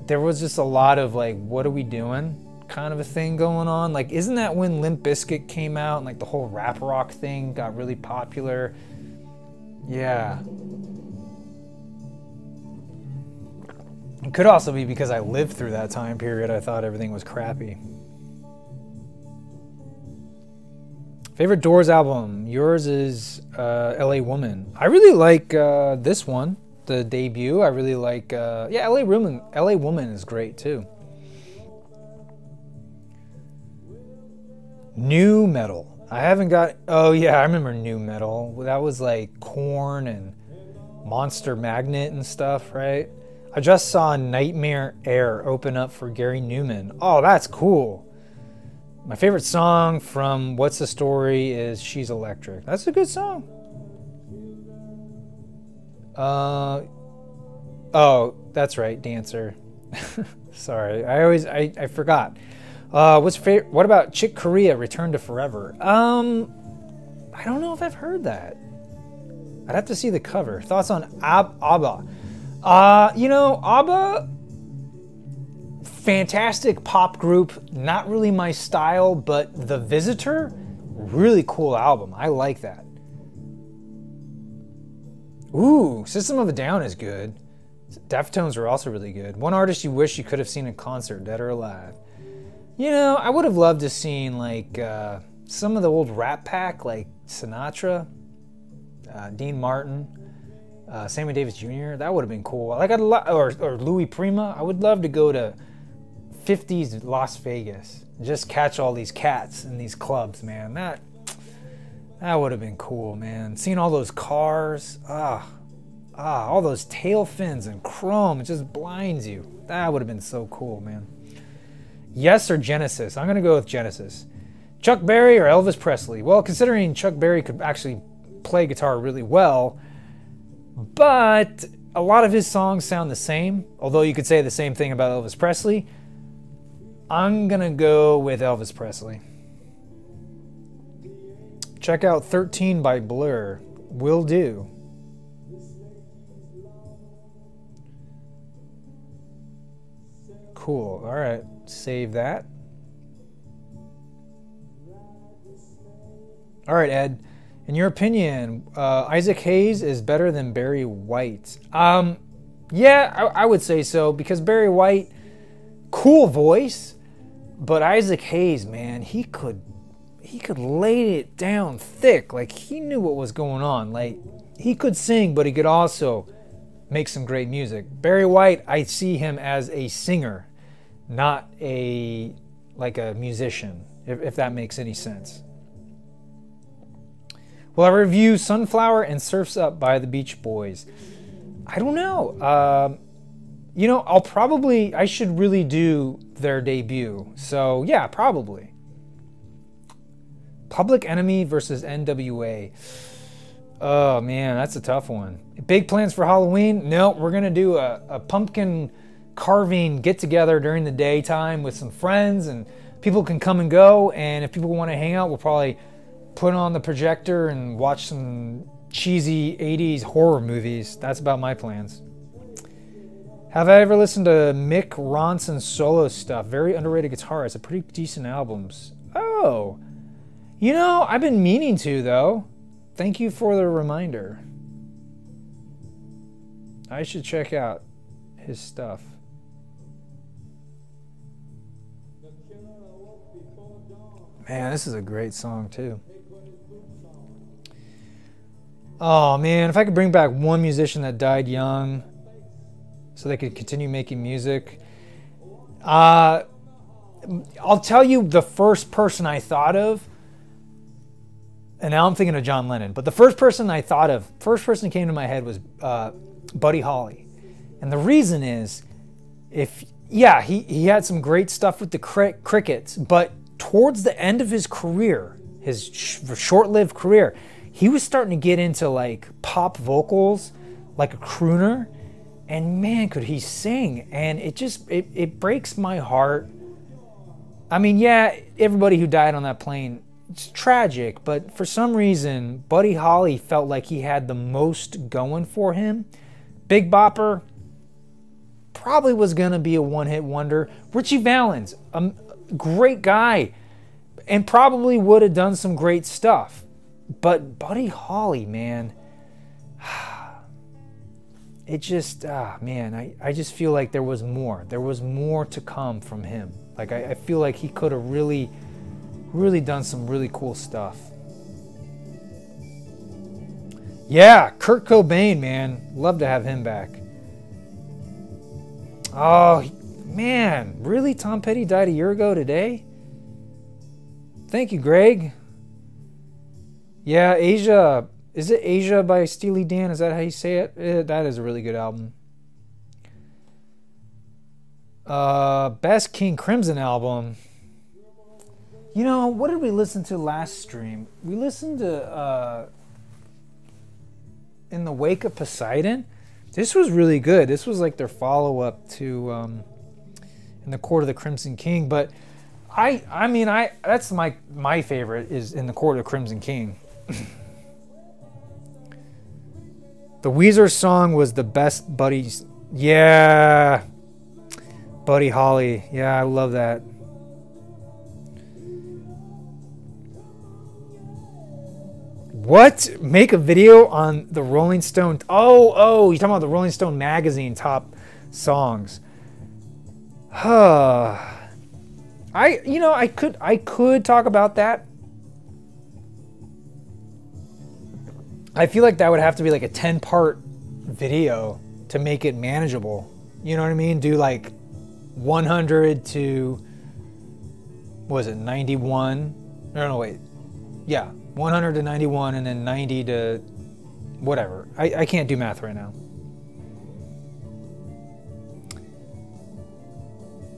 there was just a lot of like, what are we doing kind of a thing going on. Like, isn't that when Limp Bizkit came out and like the whole rap rock thing got really popular? Yeah. It could also be because I lived through that time period. I thought everything was crappy. Favorite Doors album? Yours is LA Woman. I really like this one, the debut. I really like, yeah, LA Woman is great too. New metal. I haven't got, oh yeah, I remember new metal. That was like Korn and Monster Magnet and stuff, right? I just saw Nightmare Air open up for Gary Newman. Oh, that's cool. My favorite song from What's the Story is She's Electric. That's a good song. Oh, that's right, Dancer. Sorry, I forgot. What about Chick Corea, Return to Forever? I don't know if I've heard that. I'd have to see the cover. Thoughts on ABBA? You know, ABBA, fantastic pop group, not really my style, but The Visitor, really cool album. I like that. Ooh, System of a Down is good. Deftones are also really good. One artist you wish you could have seen in concert, dead or alive? You know, I would have loved to seen like some of the old Rat Pack, like Sinatra, Dean Martin, Sammy Davis Jr. That would have been cool. Like or Louis Prima. I would love to go to 50s Las Vegas and just catch all these cats in these clubs, man. That would have been cool, man. Seeing all those cars, all those tail fins and chrome, it just blinds you. That would have been so cool, man. Yes or Genesis? I'm going to go with Genesis. Chuck Berry or Elvis Presley? Well, considering Chuck Berry could actually play guitar really well, but a lot of his songs sound the same, although you could say the same thing about Elvis Presley, I'm going to go with Elvis Presley. Check out 13 by Blur. Will do. Cool. All right. Save that. All right, Ed. In your opinion, Isaac Hayes is better than Barry White? Yeah, I would say so, because Barry White, cool voice, but Isaac Hayes, man, he could lay it down thick. Like, he knew what was going on. Like, he could sing, but he could also make some great music. Barry White, I see him as a singer, not like a musician, if that makes any sense. Will I review Sunflower and Surf's Up by the Beach Boys? I don't know. You know, I should really do their debut. So yeah, probably. Public Enemy versus NWA. Oh man, that's a tough one. Big plans for Halloween? No, we're gonna do a pumpkin carving get together during the daytime with some friends, and people can come and go, and if people want to hang out, we'll probably put on the projector and watch some cheesy 80s horror movies. That's about my plans. Have I ever listened to Mick Ronson's solo stuff? Very underrated guitar. It's a pretty decent albums. Oh, you know, I've been meaning to though. Thank you for the reminder. I should check out his stuff. Man, this is a great song too. Oh man, if I could bring back one musician that died young so they could continue making music. I'll tell you the first person I thought of, and now I'm thinking of John Lennon, but the first person I thought of, first person that came to my head was Buddy Holly. And the reason is, he had some great stuff with the Crickets, but towards the end of his career, his short-lived career, he was starting to get into like pop vocals, like a crooner, and man, could he sing. And it breaks my heart. I mean, yeah, everybody who died on that plane, it's tragic, but for some reason, Buddy Holly felt like he had the most going for him. Big Bopper probably was gonna be a one-hit wonder. Richie Valens, a great guy, and probably would have done some great stuff. But Buddy Holly, man, it just, man, I just feel like there was more. There was more to come from him. Like, I feel like he could have really done some really cool stuff. Yeah, Kurt Cobain, man. Love to have him back. Oh, man. Really? Tom Petty died a year ago today? Thank you, Greg. Yeah, Asia. Is it Asia by Steely Dan? Is that how you say it? That is a really good album. Best King Crimson album. You know, what did we listen to last stream? We listened to In the Wake of Poseidon. This was really good. This was like their follow-up to In the Court of the Crimson King. But I mean, that's my favorite is In the Court of the Crimson King. The Weezer song was the best Buddy's. Yeah. Buddy Holly. Yeah, I love that. What? Make a video on the Rolling Stone. Oh, you're talking about the Rolling Stone magazine top songs. I could talk about that. I feel like that would have to be like a 10-part video to make it manageable. You know what I mean? Do like 100 to, what was it, 91? No, wait. Yeah, 100 to 91 and then 90 to whatever. I can't do math right now.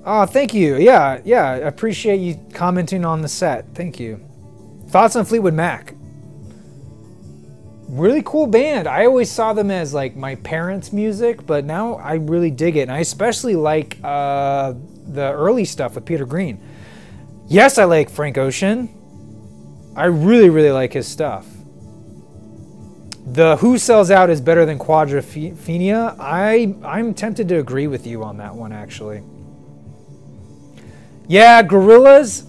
Oh, thank you. Yeah, I appreciate you commenting on the set. Thank you. Thoughts on Fleetwood Mac? Really cool band. I always saw them as like my parents' music, but now I really dig it. And I especially like the early stuff with Peter Green. Yes, I like Frank Ocean. I really like his stuff. The Who Sells Out is better than Quadrophenia. I'm tempted to agree with you on that one, actually. Yeah, Gorillaz,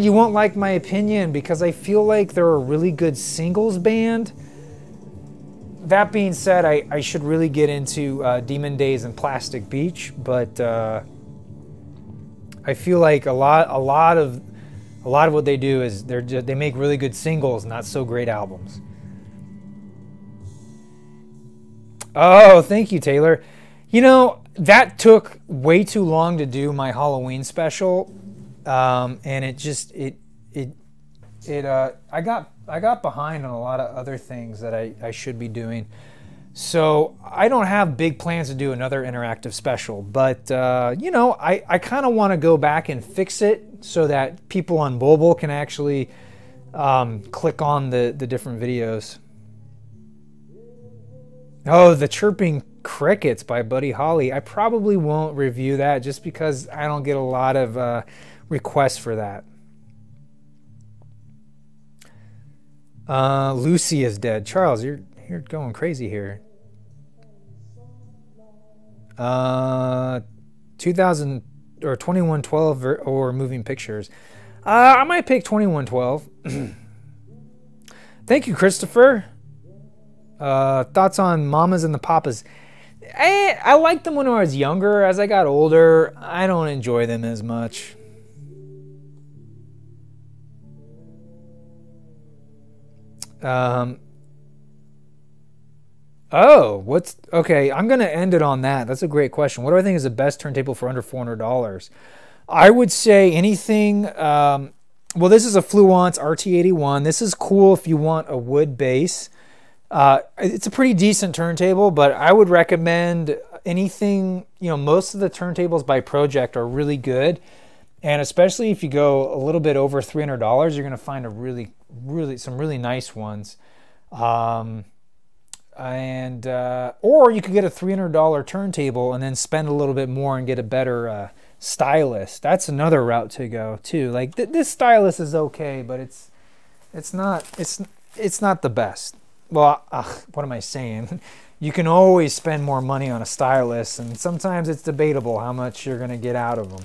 you won't like my opinion because I feel like they're a really good singles band. That being said, I should really get into Demon Days and Plastic Beach, but I feel like a lot of what they do is they make really good singles, not so great albums. Oh, thank you, Taylor. You know, that took way too long to do my Halloween special, and I got behind on a lot of other things that I should be doing. So I don't have big plans to do another interactive special, but you know, I kind of want to go back and fix it so that people on mobile can actually click on the different videos. Oh, the Chirping Crickets by Buddy Holly. I probably won't review that just because I don't get a lot of requests for that. Lucy is dead. Charles, you're going crazy here. 2000 or 2112 or Moving Pictures. I might pick 2112. Thank you, Christopher. Thoughts on Mamas and the Papas? I liked them when I was younger. As I got older, I don't enjoy them as much. Okay, I'm gonna end it on that. That's a great question. What do I think is the best turntable for under $400? I would say anything. Well, this is a Fluence RT81. This is cool if you want a wood base. It's a pretty decent turntable, but I would recommend anything. Most of the turntables by Project are really good, and especially if you go a little bit over $300, you're gonna find some really nice ones. Or you could get a $300 turntable and then spend a little bit more and get a better stylus. That's another route to go too. Like this stylus is okay, but it's not the best. Well, what am I saying? You can always spend more money on a stylus, and sometimes it's debatable how much you're gonna get out of them.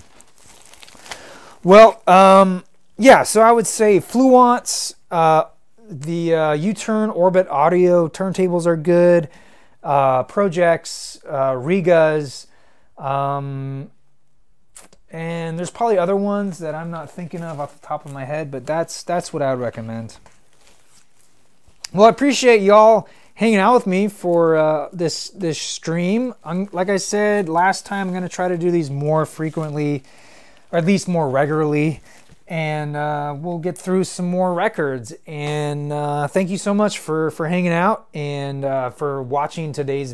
Well, yeah. So I would say Fluence. The U-Turn Orbit Audio turntables are good. Projects, Rigas, and there's probably other ones that I'm not thinking of off the top of my head, but that's what I would recommend. Well, I appreciate y'all hanging out with me for this stream. Like I said last time, I'm going to try to do these more frequently, or at least more regularly. And we'll get through some more records. And thank you so much for hanging out and for watching today's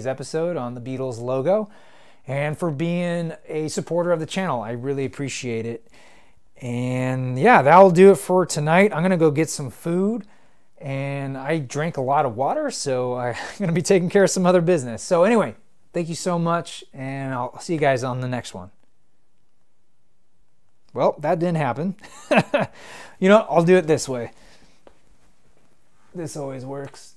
episode on the Beatles logo, and for being a supporter of the channel. I really appreciate it. And yeah, that'll do it for tonight. I'm gonna go get some food, and I drank a lot of water, so I'm gonna be taking care of some other business. So anyway, thank you so much, and I'll see you guys on the next one. Well, that didn't happen. I'll do it this way. This always works.